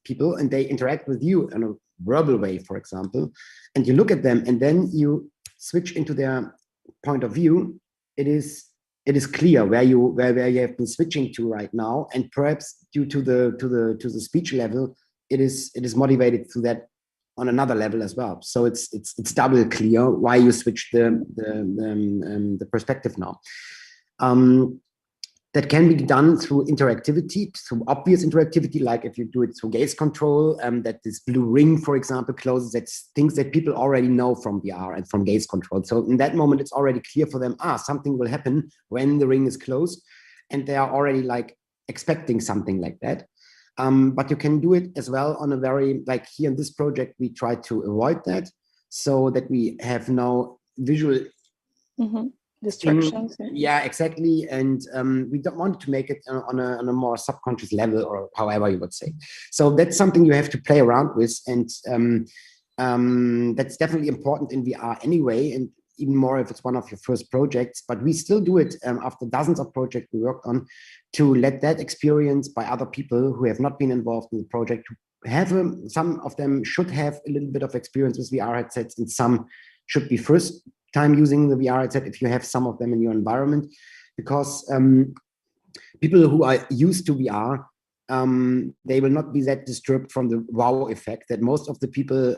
people, and they interact with you in a verbal way, for example, and you look at them and then you switch into their point of view, it is clear where you have been switching to right now, and perhaps due to the speech level, it is motivated through that on another level as well. So it's double clear why you switch the perspective now. That can be done through interactivity, through obvious interactivity, like if you do it through gaze control, that this blue ring, for example, closes. That's things that people already know from VR and from gaze control. So in that moment, it's already clear for them, something will happen when the ring is closed, and they are already like expecting something like that. But you can do it as well on a very, like here in this project, we try to avoid that, so that we have no visual distractions. Yeah, exactly. And we don't want to make it on a more subconscious level, or however you would say. So that's something you have to play around with. And that's definitely important in VR anyway, and even more if it's one of your first projects. But we still do it after dozens of projects we worked on, to let that experience by other people who have not been involved in the project, to have some of them should have a little bit of experience with VR headsets, and some should be first time using the VR headset if you have some of them in your environment, because people who are used to VR, they will not be that disturbed from the wow effect that most of the people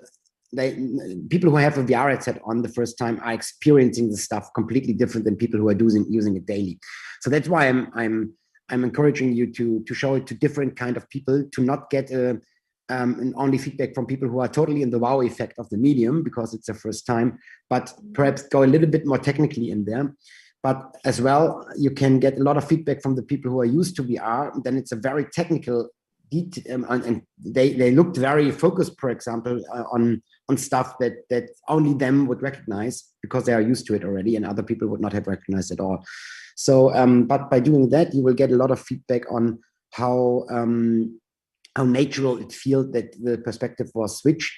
who have a VR headset on the first time are experiencing the stuff completely different than people who are using it daily. So that's why I'm encouraging you to show it to different kind of people, to not get and only feedback from people who are totally in the wow effect of the medium because it's their first time, but perhaps go a little bit more technically in there. But as well, you can get a lot of feedback from the people who are used to VR. Then it's a very technical detail, and they looked very focused, for example, on stuff that only them would recognize because they are used to it already, and other people would not have recognized at all. So, but by doing that, you will get a lot of feedback on how natural it feels that the perspective was switched,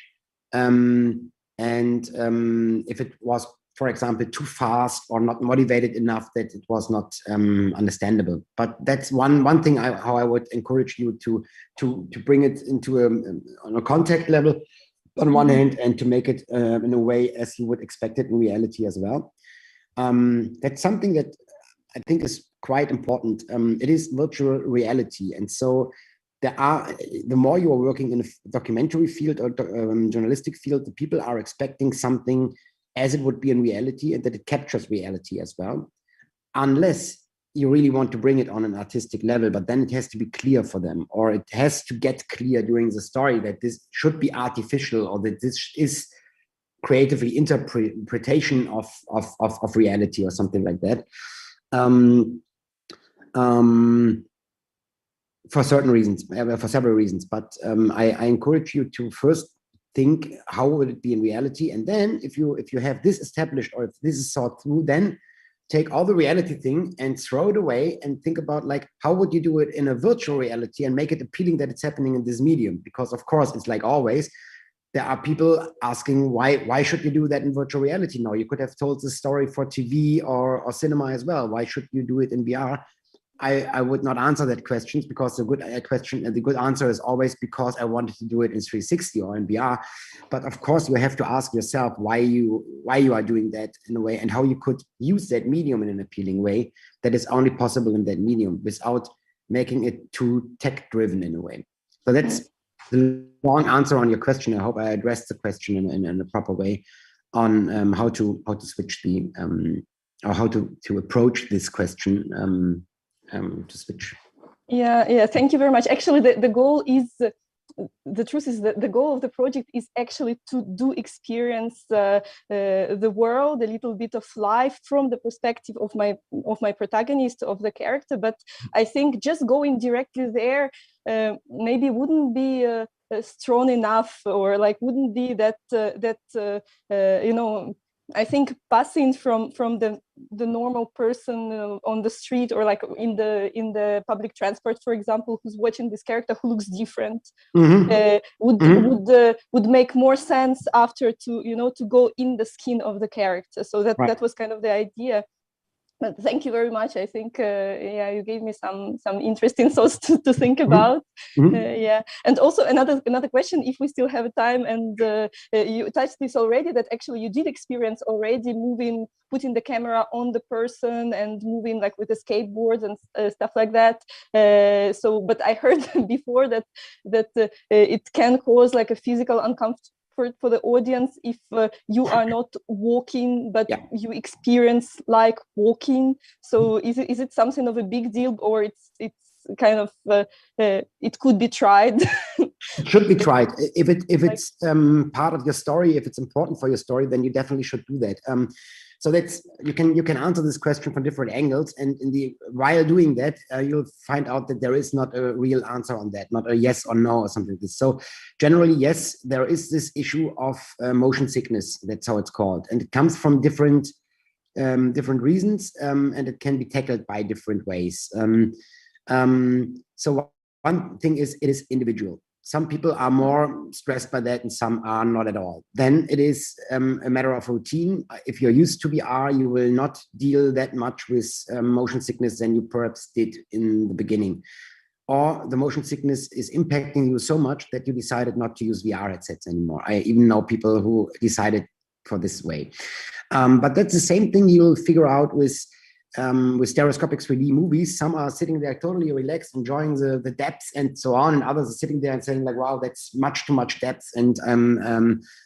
and if it was, for example, too fast or not motivated enough, that it was not understandable. But that's one thing how I would encourage you to bring it into on a contact level on one hand, and to make it in a way as you would expect it in reality as well. That's something that I think is quite important. It is virtual reality, and so the more you are working in a documentary field or journalistic field, the people are expecting something as it would be in reality, and that it captures reality as well, unless you really want to bring it on an artistic level. But then it has to be clear for them, or it has to get clear during the story that this should be artificial, or that this is creatively interpretation of reality or something like that. For certain reasons, for several reasons, but I encourage you to first think, how would it be in reality? And then if you have this established, or if this is thought through, then take all the reality thing and throw it away and think about, like, how would you do it in a virtual reality and make it appealing that it's happening in this medium? Because of course, it's like always, there are people asking, why should you do that in virtual reality now? You could have told the story for TV or cinema as well. Why should you do it in VR? I would not answer that question, because the good question and the good answer is always because I wanted to do it in 360 or in VR. But of course, you have to ask yourself why you are doing that in a way, and how you could use that medium in an appealing way that is only possible in that medium without making it too tech-driven in a way. So that's the long answer on your question. I hope I addressed the question in a proper way on how to switch the or how to approach this question. To switch. Yeah, thank you very much. Actually, the goal is, the truth is that the goal of the project is actually to experience the world, a little bit of life from the perspective of my protagonist, of the character. But I think just going directly there maybe wouldn't be strong enough, or like wouldn't be that you know. I think passing from the normal person on the street, or like in the public transport, for example, who's watching this character who looks different, would make more sense after to go in the skin of the character. So that was kind of the idea. But thank you very much. I think you gave me some interesting thoughts to think about. And also another question, if we still have time, and you touched this already, that actually you did experience already putting the camera on the person and moving like with the skateboards and stuff like that. But I heard before that it can cause like a physical uncomfort for the audience if you are not walking, but you experience like walking. So is it something of a big deal, or it's kind of it could be tried? It should be tried. If it's part of your story, if it's important for your story, then you definitely should do that. So that's you can answer this question from different angles, and while doing that, you'll find out that there is not a real answer on that, not a yes or no or something like this. So generally, yes, there is this issue of motion sickness. That's how it's called, and it comes from different reasons, and it can be tackled by different ways. So one thing is, it is individual. Some people are more stressed by that and some are not at all. Then it is a matter of routine. If you're used to VR, you will not deal that much with motion sickness than you perhaps did in the beginning. Or the motion sickness is impacting you so much that you decided not to use VR headsets anymore. I even know people who decided for this way. But that's the same thing you'll figure out with stereoscopic 3D movies. Some are sitting there totally relaxed, enjoying the depths and so on, and others are sitting there and saying like, wow, that's much too much depth, and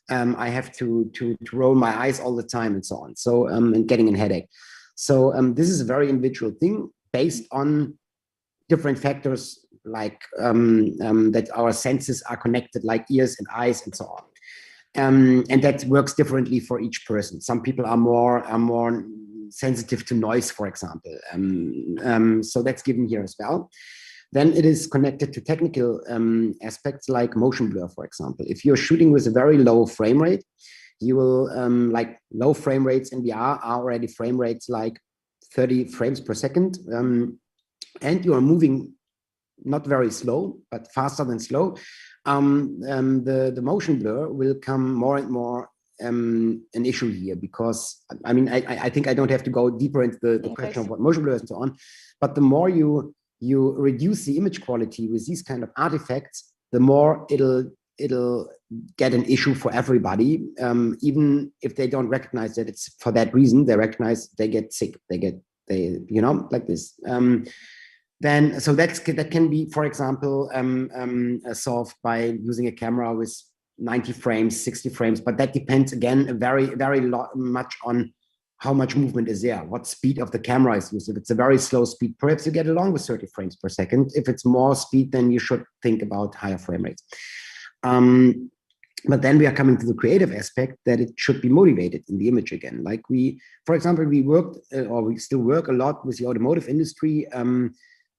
I have to roll my eyes all the time and so on. So and getting a headache. So this is a very individual thing based on different factors, like that our senses are connected, like ears and eyes and so on. And that works differently for each person. Some people are more sensitive to noise, for example. So that's given here as well. Then it is connected to technical aspects like motion blur, for example. If you're shooting with a very low frame rate, you will, like low frame rates in VR are already frame rates like 30 frames per second. And you are moving not very slow, but faster than slow. The motion blur will come more and more an issue here, because I mean, I think I don't have to go deeper into the question of what motion blur is and so on, but the more you reduce the image quality with these kind of artifacts, the more it'll get an issue for everybody, even if they don't recognize that it's for that reason. They recognize they get sick, they you know, like this. Then so that can be, for example, solved by using a camera with 90 frames, 60 frames, but that depends again very much on how much movement is there, what speed of the camera is used. If it's a very slow speed, perhaps you get along with 30 frames per second. If it's more speed, then you should think about higher frame rates. But then we are coming to the creative aspect, that it should be motivated in the image again. Like for example, we worked or we still work a lot with the automotive industry,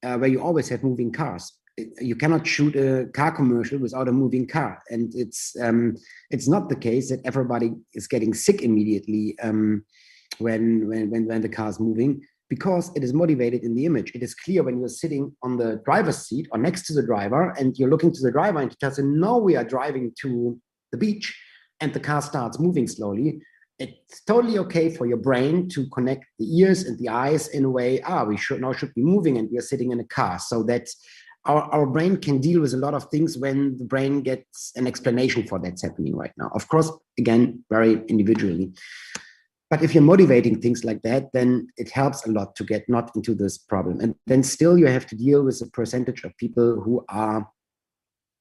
where you always have moving cars. You cannot shoot a car commercial without a moving car, and it's not the case that everybody is getting sick immediately when the car is moving, because it is motivated in the image. It is clear when you're sitting on the driver's seat or next to the driver, and you're looking to the driver and you tell them, no, we are driving to the beach, and the car starts moving slowly. it's totally okay for your brain to connect the ears and the eyes in a way, we should be moving and we are sitting in a car. So that our brain can deal with a lot of things when the brain gets an explanation for that's happening right now. Of course, again, very individually. But if you're motivating things like that, then it helps a lot to get not into this problem. And then still you have to deal with a percentage of people who are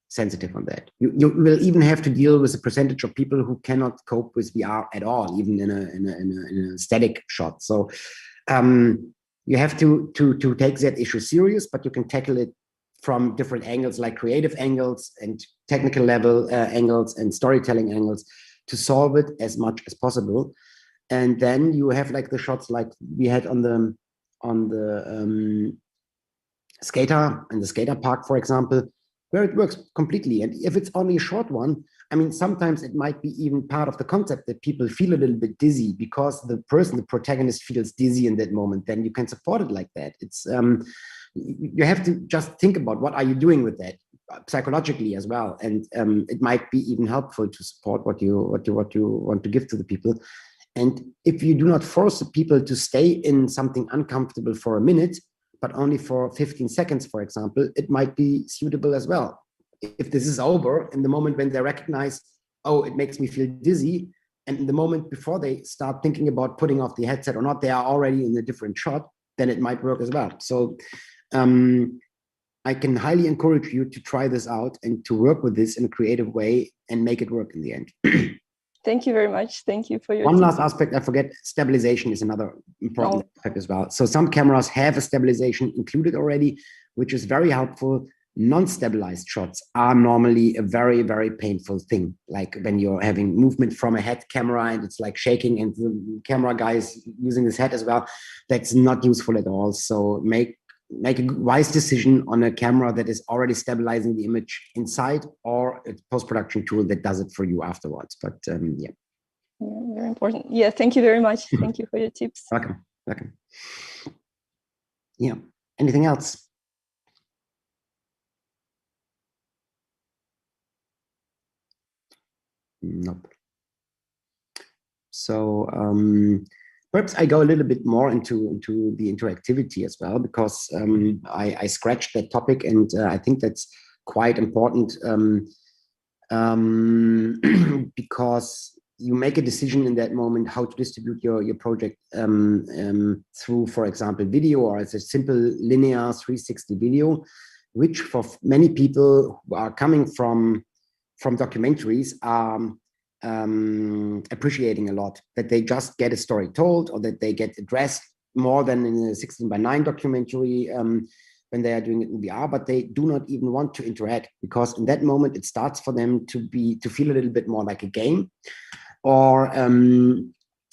sensitive on that. You will even have to deal with a percentage of people who cannot cope with VR at all, even in a static shot. So you have to take that issue serious, but you can tackle it from different angles, like creative angles and technical level angles and storytelling angles, to solve it as much as possible. And then you have like the shots like we had on the skater, in the skater park, for example, where it works completely. And if it's only a short one, I mean, sometimes it might be even part of the concept that people feel a little bit dizzy because the protagonist feels dizzy in that moment. Then you can support it like that. It's you have to just think about what are you doing with that psychologically as well, and it might be even helpful to support what you want to give to the people. And if you do not force the people to stay in something uncomfortable for a minute, but only for 15 seconds, for example, it might be suitable as well. If this is over, in the moment when they recognize, oh, it makes me feel dizzy, and in the moment before they start thinking about putting off the headset or not, they are already in a different shot, then it might work as well. So I can highly encourage you to try this out and to work with this in a creative way and make it work in the end. Thank you very much. Thank you for your One last aspect I forget, stabilization is another important aspect as well. So some cameras have a stabilization included already, which is very helpful. Non-stabilized shots are normally a very, very painful thing. Like when you're having movement from a head camera and it's like shaking and the camera guy is using his head as well, that's not useful at all. So make a wise decision on a camera that is already stabilizing the image inside, or a post-production tool that does it for you afterwards. But yeah, very important. Yeah, thank you very much. Thank you for your tips. Welcome. Yeah, anything else? Nope. So perhaps I go a little bit more into the interactivity as well, because I scratched that topic, and I think that's quite important because you make a decision in that moment how to distribute your project through, for example, video, or as a simple linear 360 video, which for many people who are coming from documentaries are appreciating a lot, that they just get a story told, or that they get addressed more than in a 16:9 documentary when they are doing it in VR, but they do not even want to interact, because in that moment it starts for them to feel a little bit more like a game, or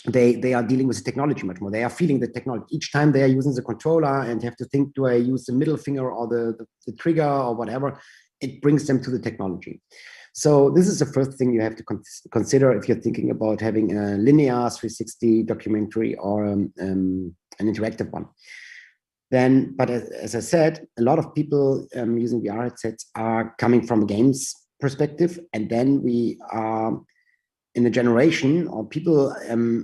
they are dealing with the technology much more. They are feeling the technology. Each time they are using the controller and have to think, do I use the middle finger or the trigger or whatever, it brings them to the technology. So this is the first thing you have to consider if you're thinking about having a linear 360 documentary or an interactive one. Then, but as I said, a lot of people using VR headsets are coming from a games perspective, and then we are in a generation, or people in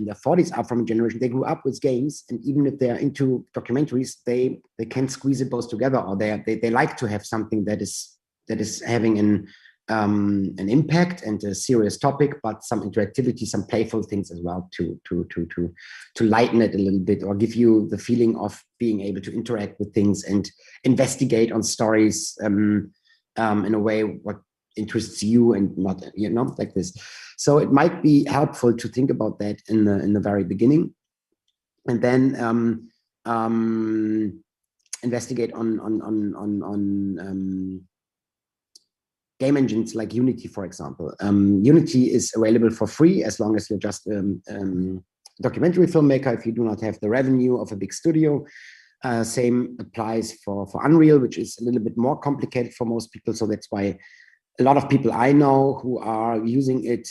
their 40s are from a generation, they grew up with games, and even if they are into documentaries, they can squeeze it both together, or they like to have something that is having an impact and a serious topic, but some interactivity, some playful things as well to lighten it a little bit, or give you the feeling of being able to interact with things and investigate on stories in a way what interests you, and not like this. So it might be helpful to think about that in the very beginning, and then investigate on game engines like Unity, for example. Unity is available for free as long as you're just documentary filmmaker, if you do not have the revenue of a big studio. Same applies for Unreal, which is a little bit more complicated for most people. So that's why a lot of people I know who are using it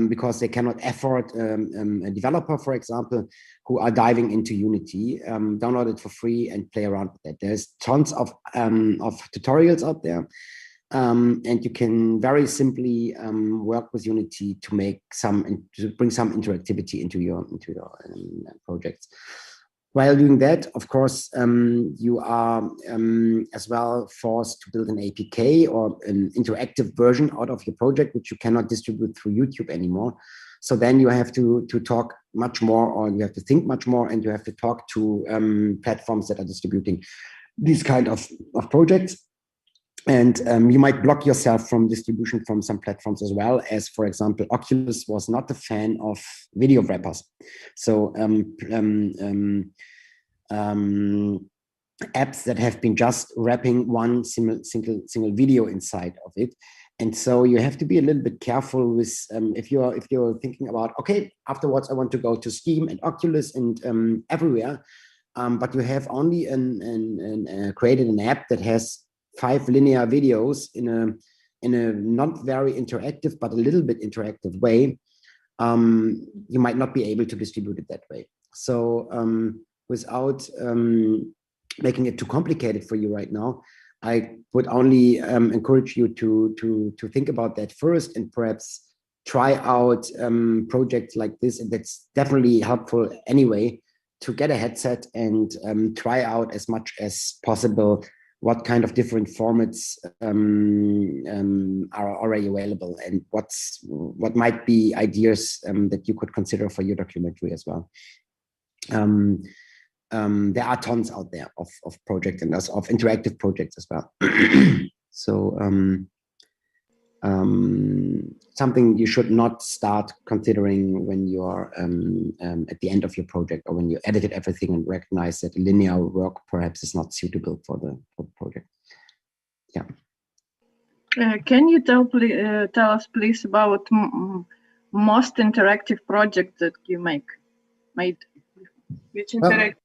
because they cannot afford a developer, for example, who are diving into Unity, download it for free and play around with it. There's tons of tutorials out there. And you can very simply work with Unity to make to bring some interactivity into your projects. While doing that, of course, you are as well forced to build an APK or an interactive version out of your project, which you cannot distribute through YouTube anymore. So then you have to talk much more, or you have to think much more, and you have to talk to platforms that are distributing these kind of projects. And you might block yourself from distribution from some platforms as well, as, for example, Oculus was not a fan of video wrappers. So apps that have been just wrapping one single video inside of it. And so you have to be a little bit careful with if you're thinking about, okay, afterwards I want to go to Steam and Oculus and everywhere, but you have only created an app that has 5 linear videos in a not very interactive but a little bit interactive way. You might not be able to distribute it that way. So without making it too complicated for you right now, I would only encourage you to think about that first, and perhaps try out projects like this. And that's definitely helpful anyway, to get a headset and try out as much as possible what kind of different formats are already available, and what might be ideas that you could consider for your documentary as well. There are tons out there of projects and of interactive projects as well. So something you should not start considering when you are at the end of your project, or when you edited everything and recognize that linear work perhaps is not suitable for the project. Yeah. Can you tell us please about most interactive project that you made? Which interactive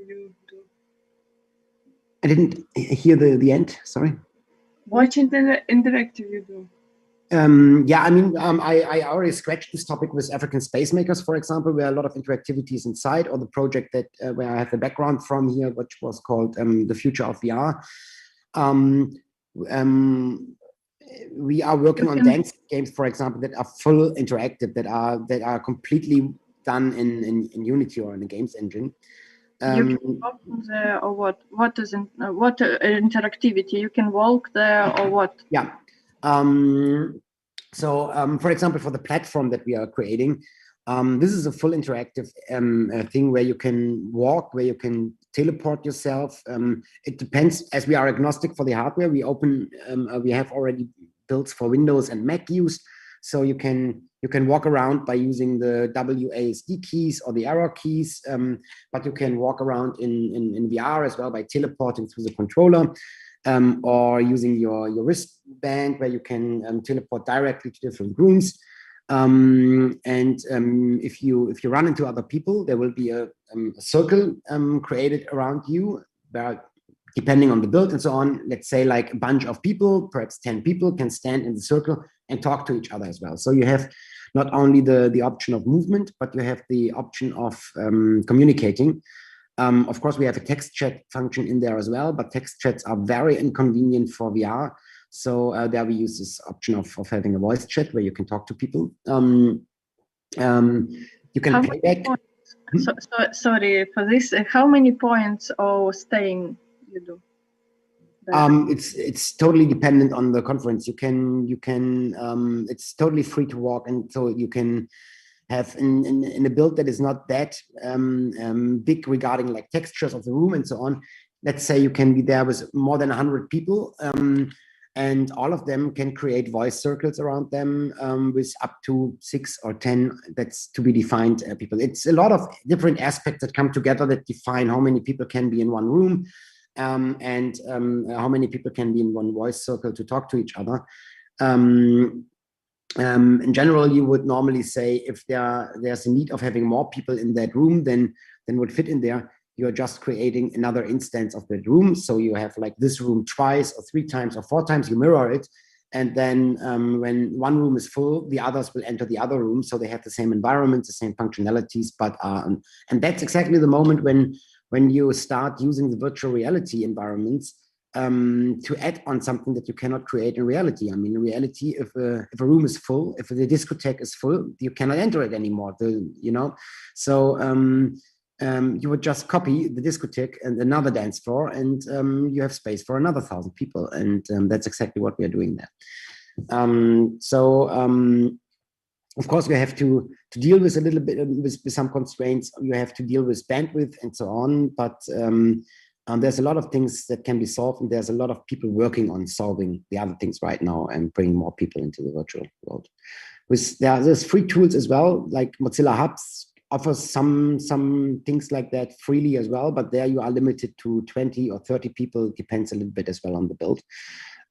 you do? I didn't hear the end, sorry. What interactive you do? Yeah, I mean, I already scratched this topic with African Space Makers, for example, where a lot of interactivity is inside, or the project that where I have the background from here, which was called The Future of VR. We are working on dance games, for example, that are full interactive, that are completely done in Unity or in the games engine. You can walk there, or what? What is interactivity? You can walk there, or what? Yeah. So, for example, for the platform that we are creating, this is a full interactive thing where you can walk, where you can teleport yourself. It depends, as we are agnostic for the hardware. We have already built for Windows and Mac use, so you can walk around by using the WASD keys or the arrow keys, but you can walk around in VR as well by teleporting through the controller. Or using your wristband, where you can teleport directly to different rooms. If you run into other people, there will be a circle created around you, where, depending on the build and so on, let's say like a bunch of people, perhaps 10 people, can stand in the circle and talk to each other as well. So you have not only the option of movement, but you have the option of communicating. Of course, we have a text chat function in there as well, but text chats are very inconvenient for VR. So there we use this option of having a voice chat where you can talk to people. You can play back. Sorry for this. How many points or staying you do? It's totally dependent on the conference. You can it's totally free to walk, and so you can have in a build that is not that big regarding like textures of the room and so on. Let's say you can be there with more than 100 people, and all of them can create voice circles around them with up to 6 or 10. That's to be defined people. It's a lot of different aspects that come together that define how many people can be in one room, and how many people can be in one voice circle to talk to each other. In general, you would normally say if there's a need of having more people in that room than would fit in there, you're just creating another instance of that room. So you have like this room twice or 3 times or 4 times, you mirror it. And then when one room is full, the others will enter the other room. So they have the same environment, the same functionalities, but and that's exactly the moment when you start using the virtual reality environments to add on something that you cannot create in reality. I mean, in reality, if a room is full, if the discotheque is full, you cannot enter it anymore. So you would just copy the discotheque and another dance floor, and you have space for another 1,000 people, and that's exactly what we are doing there. Of course, we have to deal with a little bit with some constraints. You have to deal with bandwidth and so on, but there's a lot of things that can be solved, and there's a lot of people working on solving the other things right now and bringing more people into the virtual world. There's free tools as well, like Mozilla Hubs offers some things like that freely as well, but there you are limited to 20 or 30 people, depends a little bit as well on the build.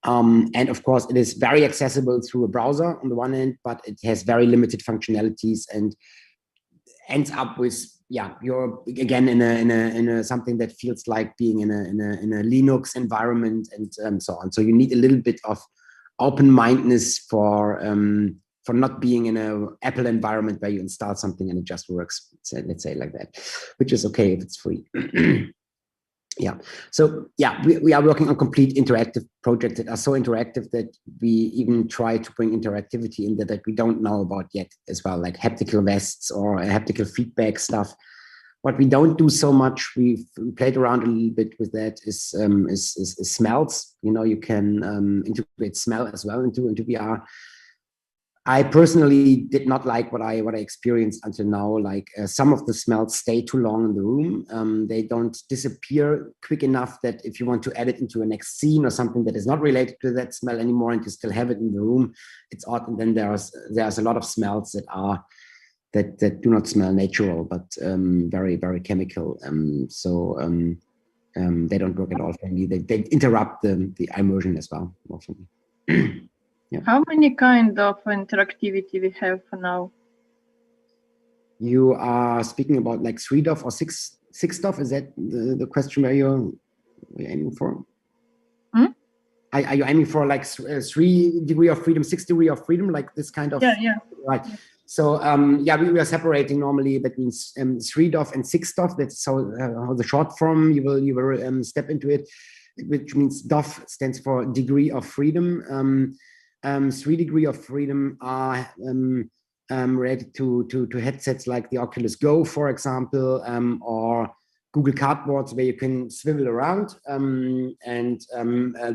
And of course, it is very accessible through a browser on the one end, but it has very limited functionalities and ends up with, you're again in a something that feels like being in a Linux environment and so on. So you need a little bit of open-mindedness for not being in an Apple environment where you install something and it just works. Let's say like that, which is okay if it's free. We are working on complete interactive projects that are so interactive that we even try to bring interactivity in that we don't know about yet as well, like haptical vests or haptical feedback stuff. What we don't do so much, we've played around a little bit with that, is smells. You can integrate smell as well into VR. I personally did not like what I experienced until now. Like some of the smells stay too long in the room. They don't disappear quick enough that if you want to add it into a next scene or something that is not related to that smell anymore and you still have it in the room, it's odd. And then there's a lot of smells that do not smell natural, but very, very chemical. They don't work at all for me. They interrupt the immersion as well, more for me. Yeah. How many kind of interactivity we have for now? You are speaking about like 3DOF or 6DOF? Is that the question where you're aiming for? Are you aiming for like 3 degree of freedom, 6 degree of freedom, like this kind of? Yeah. Right. Yeah. So we are separating normally between 3DOF and 6DOF. That's how the short form. You will step into it, which means DOF stands for degree of freedom. 3 degree of freedom are related to headsets like the Oculus Go, for example, or Google Cardboards, where you can swivel around and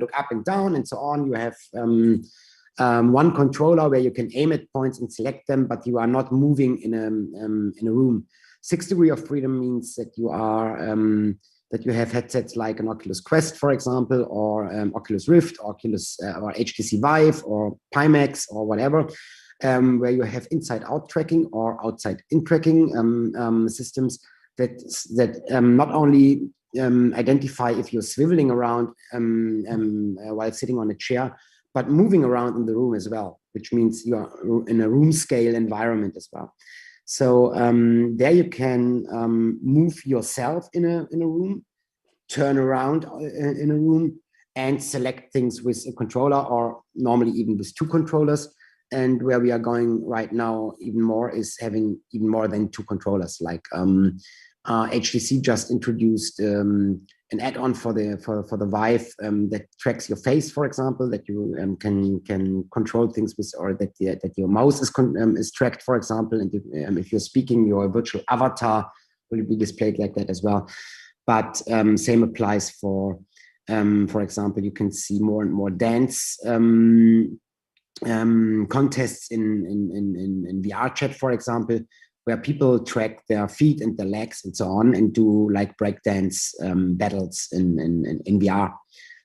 look up and down and so on. You have one controller where you can aim at points and select them, but you are not moving in a room. 6 degree of freedom means that you are that you have headsets like an Oculus Quest, for example, or Oculus Rift, Oculus or HTC Vive or Pimax or whatever, where you have inside-out tracking or outside-in tracking systems that not only identify if you're swiveling around while sitting on a chair, but moving around in the room as well, which means you are in a room scale environment as well. So there you can move yourself in a room, turn around in a room, and select things with a controller, or normally even with 2 controllers. And where we are going right now even more is having even more than 2 controllers. Like HTC just introduced an add-on for the Vive that tracks your face, for example, that you can control things with, or that your mouse is tracked, for example, and if you're speaking, your virtual avatar will be displayed like that as well. But same applies for example, you can see more and more dance contests in VR chat, for example, where people track their feet and their legs and so on, and do like breakdance battles in VR.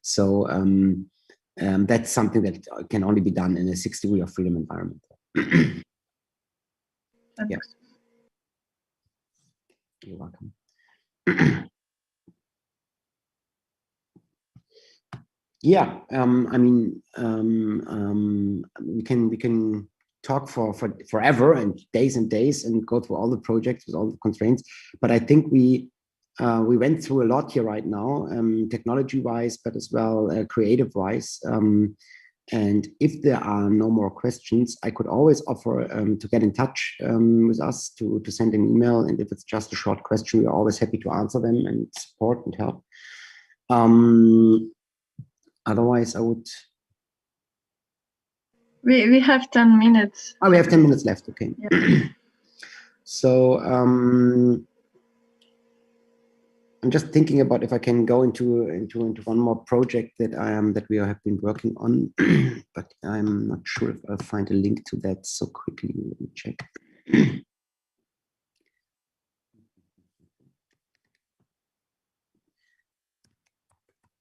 So that's something that can only be done in a 6 degree of freedom environment. Yeah. You're welcome. Yeah, I mean, we can talk for forever and days and go through all the projects with all the constraints. But I think we went through a lot here right now, technology-wise, but as well creative-wise. And if there are no more questions, I could always offer to get in touch with us, to send an email. And if it's just a short question, we're always happy to answer them and support and help. Otherwise, I would. We have 10 minutes. Oh, we have 10 minutes left. Okay. Yeah. So I'm just thinking about if I can go into one more project that we have been working on, but I'm not sure if I'll find a link to that so quickly. Let me check.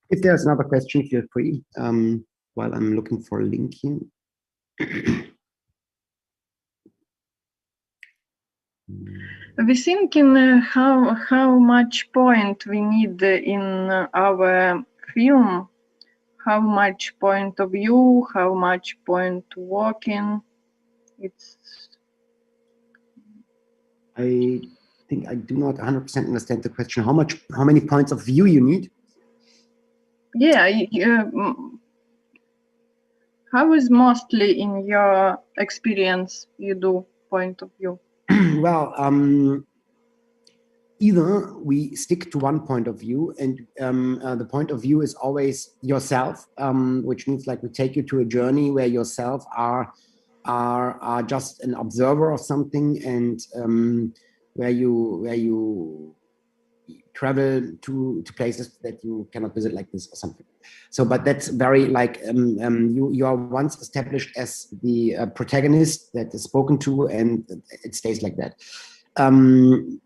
If there's another question, feel free. While I'm looking for a link here. We're thinking how much point we need in our film, how much point of view, how much point walking. I think I do not 100% understand the question. How many points of view you need? Yeah, how is mostly in your experience you do point of view? Well, either we stick to one point of view, and the point of view is always yourself, which means like we take you to a journey where yourself are just an observer of something, and where you travel to places that you cannot visit, like this or something. So, but that's very like you are once established as the protagonist that is spoken to, and it stays like that. Even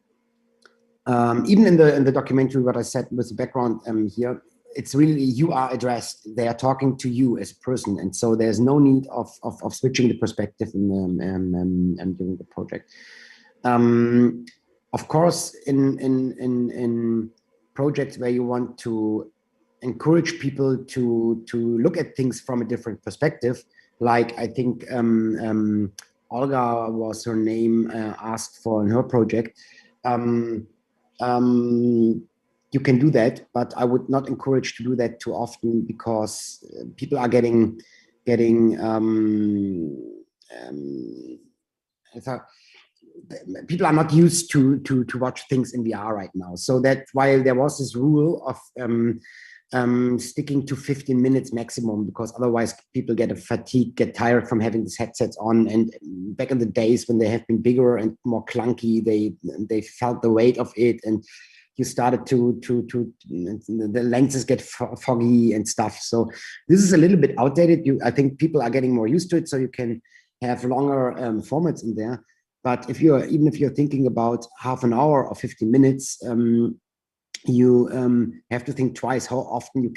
in the documentary, what I said with the background here, it's really you are addressed. They are talking to you as a person, and so there's no need of switching the perspective in during the project. Of course, in projects where you want to encourage people to look at things from a different perspective, like I think Olga was her name, asked for in her project. You can do that, but I would not encourage to do that too often, because people are getting people are not used to watch things in VR right now. So that's why there was this rule of sticking to 15 minutes maximum, because otherwise people get tired from having these headsets on. And back in the days when they have been bigger and more clunky, they felt the weight of it, and you started to the lenses get foggy and stuff. So this is a little bit outdated. I think people are getting more used to it, so you can have longer formats in there. But even if you're thinking about half an hour or 15 minutes, you have to think twice how often you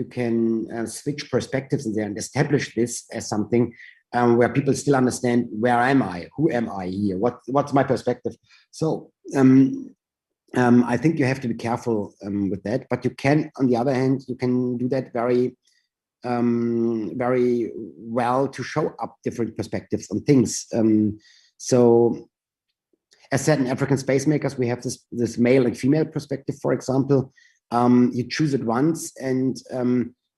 can switch perspectives in there and establish this as something where people still understand, where am I, who am I here, what's my perspective. So I think you have to be careful with that. But you can, on the other hand, you can do that very very well to show up different perspectives on things. So as said, in African Space Makers, we have this male and female perspective, for example. You choose it once, and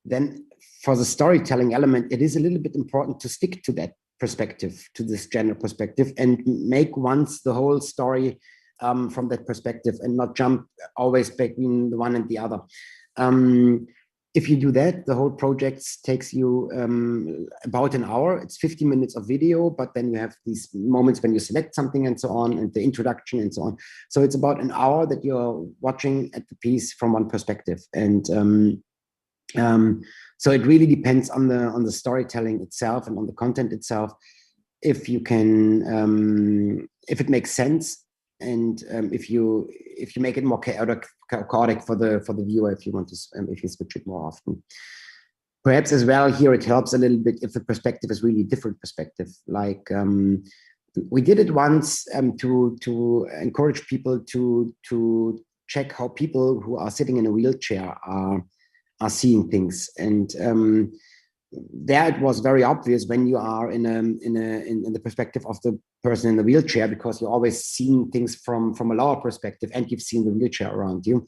then for the storytelling element, it is a little bit important to stick to that perspective, to this gender perspective, and make once the whole story from that perspective, and not jump always between the one and the other. If you do that, the whole project takes you about an hour. It's 50 minutes of video, but then you have these moments when you select something and so on, and the introduction and so on. So it's about an hour that you're watching at the piece from one perspective. And so it really depends on the storytelling itself and on the content itself, if you can, if it makes sense, and if you make it more chaotic for the viewer, if you switch it more often. Perhaps as well here it helps a little bit if the perspective is really a different perspective. Like we did it once to encourage people to check how people who are sitting in a wheelchair are seeing things, and there it was very obvious when you are in the perspective of the person in the wheelchair, because you're always seeing things from a lower perspective, and you've seen the wheelchair around you.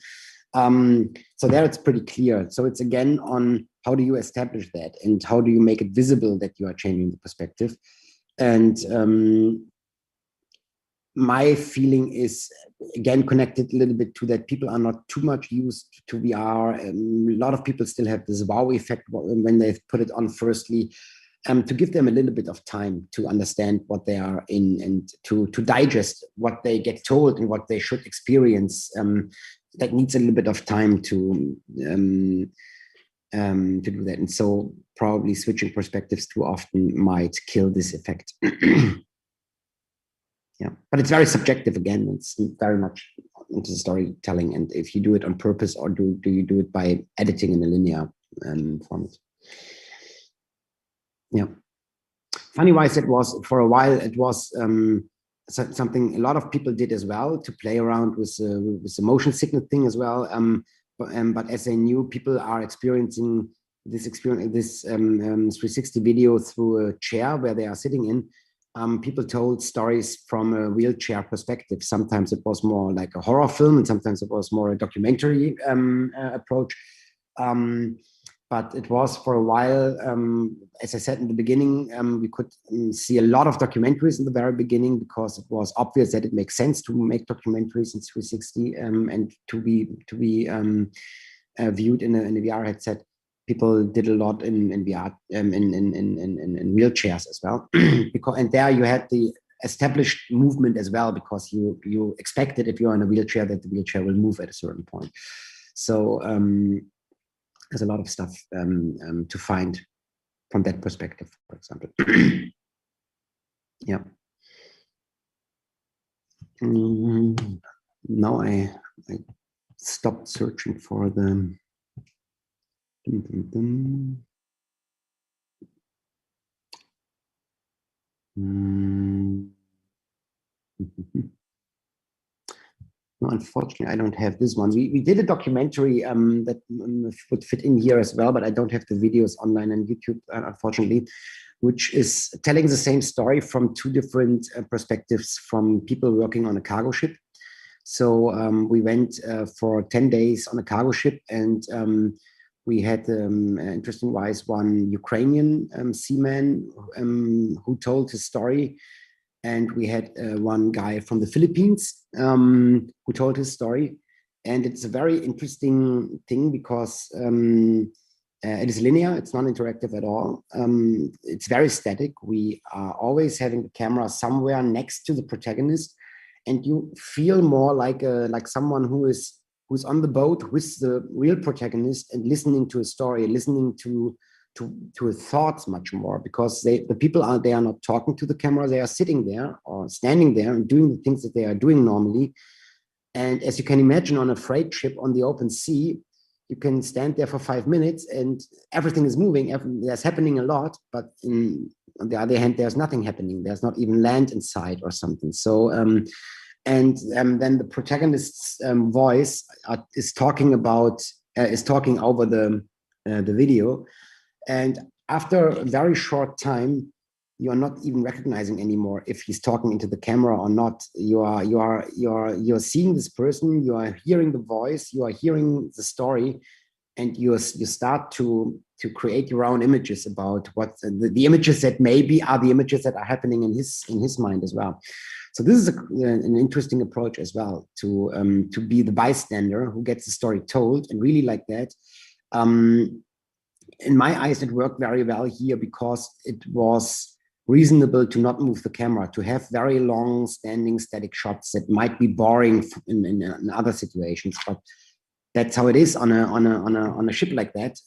So there it's pretty clear. So it's again on how do you establish that, and how do you make it visible that you are changing the perspective. And my feeling is, again, connected a little bit to that people are not too much used to VR. A lot of people still have this wow effect when they put it on firstly, to give them a little bit of time to understand what they are in and to digest what they get told and what they should experience. That needs a little bit of time to do that. And so probably switching perspectives too often might kill this effect. Yeah, but it's very subjective again. It's very much into storytelling, and if you do it on purpose or do you do it by editing in a linear format. Yeah, funny wise, it was for a while. It was something a lot of people did as well, to play around with the motion signal thing as well. But as they knew, people are experiencing this 360 video through a chair where they are sitting in. People told stories from a wheelchair perspective. Sometimes it was more like a horror film, and sometimes it was more a documentary approach. But it was for a while, as I said in the beginning, we could see a lot of documentaries in the very beginning, because it was obvious that it makes sense to make documentaries in 360 and to be viewed in a VR headset. People did a lot in VR, in wheelchairs as well, and there you had the established movement as well, because you expected, if you're in a wheelchair, that the wheelchair will move at a certain point. So there's a lot of stuff to find from that perspective, for example. Yeah. Now I stopped searching for the. No, unfortunately, I don't have this one. We did a documentary that would fit in here as well, but I don't have the videos online on YouTube, unfortunately, which is telling the same story from two different perspectives from people working on a cargo ship. So we went for 10 days on a cargo ship, and we had, interesting wise, one Ukrainian seaman who told his story. And we had one guy from the Philippines who told his story. And it's a very interesting thing, because it is linear, it's non-interactive at all. It's very static. We are always having the camera somewhere next to the protagonist, and you feel more like someone who's on the boat with the real protagonist and listening to a story, listening to his thoughts much more, because the people are not talking to the camera, they are sitting there or standing there and doing the things that they are doing normally. And as you can imagine, on a freight ship on the open sea, you can stand there for 5 minutes and everything is moving, there's happening a lot, but on the other hand, there's nothing happening. There's not even land in sight or something. So then the protagonist's voice is talking over the video. And after a very short time, you are not even recognizing anymore if he's talking into the camera or not. You're seeing this person, you are hearing the voice, you are hearing the story, and you start to create your own images about what the images that maybe are the images that are happening in his mind as well. So this is an interesting approach as well, to be the bystander who gets the story told, and really like that. In my eyes, it worked very well here, because it was reasonable to not move the camera, to have very long standing static shots that might be boring in other situations, but that's how it is on a ship like that.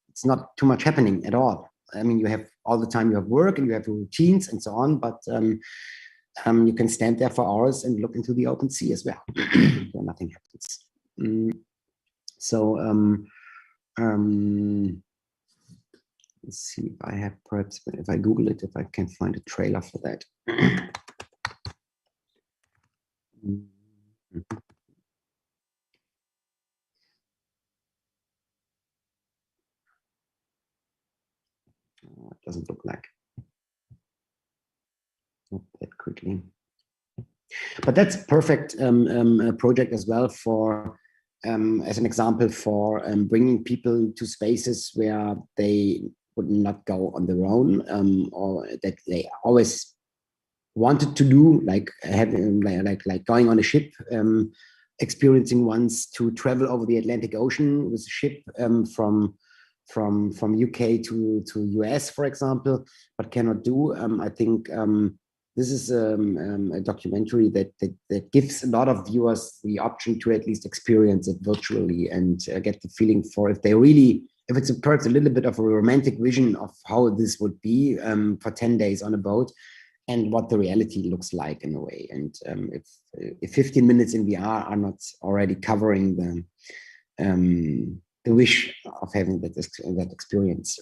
It's not too much happening at all. I mean, you have all the time, you have work and you have routines and so on, but you can stand there for hours and look into the open sea as well. Where nothing happens. Let's see if I have, perhaps if I Google it, if I can find a trailer for that. It doesn't look like. Not that quickly. But that's a perfect project as well for, as an example for bringing people to spaces where they would not go on their own, or that they always wanted to do, like having like going on a ship, experiencing once to travel over the Atlantic Ocean with a ship from UK to US, for example, but cannot do. I think this is a documentary that gives a lot of viewers the option to at least experience it virtually and get the feeling for if it's perhaps a little bit of a romantic vision of how this would be for 10 days on a boat, and what the reality looks like in a way. And if 15 minutes in VR are not already covering the wish of having that experience,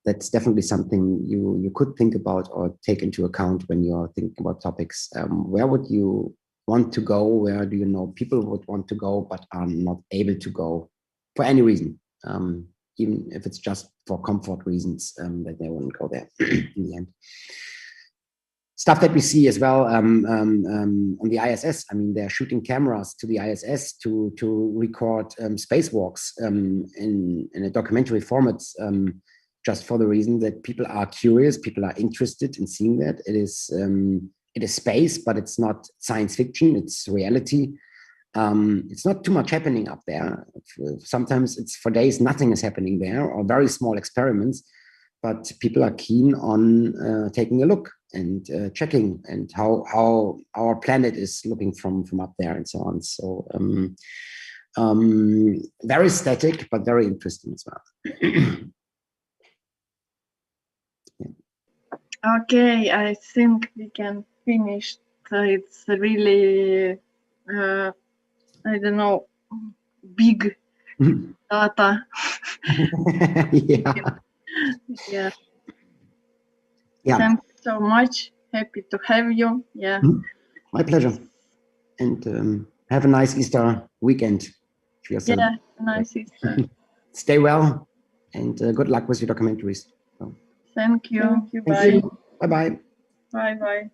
that's definitely something you could think about or take into account when you're thinking about topics. Where would you want to go? Where do you know people would want to go but are not able to go for any reason? Even if it's just for comfort reasons, that they wouldn't go there in the end. Stuff that we see as well on the ISS. I mean, they're shooting cameras to the ISS to record spacewalks in a documentary format, just for the reason that people are curious, people are interested in seeing that. It is space, but it's not science fiction, it's reality. It's not too much happening up there. Sometimes it's for days nothing is happening there, or very small experiments, but people are keen on taking a look and checking and how our planet is looking from up there and so on. So very static, but very interesting as well. Okay, I think we can finish. So it's really, I don't know, big data. Yeah. Yeah. Yeah. Thank you so much. Happy to have you. Yeah. My pleasure. And have a nice Easter weekend. Yeah, nice Easter. Stay well, and good luck with your documentaries. So. Thank you. Thank you. Bye-bye. Bye-bye.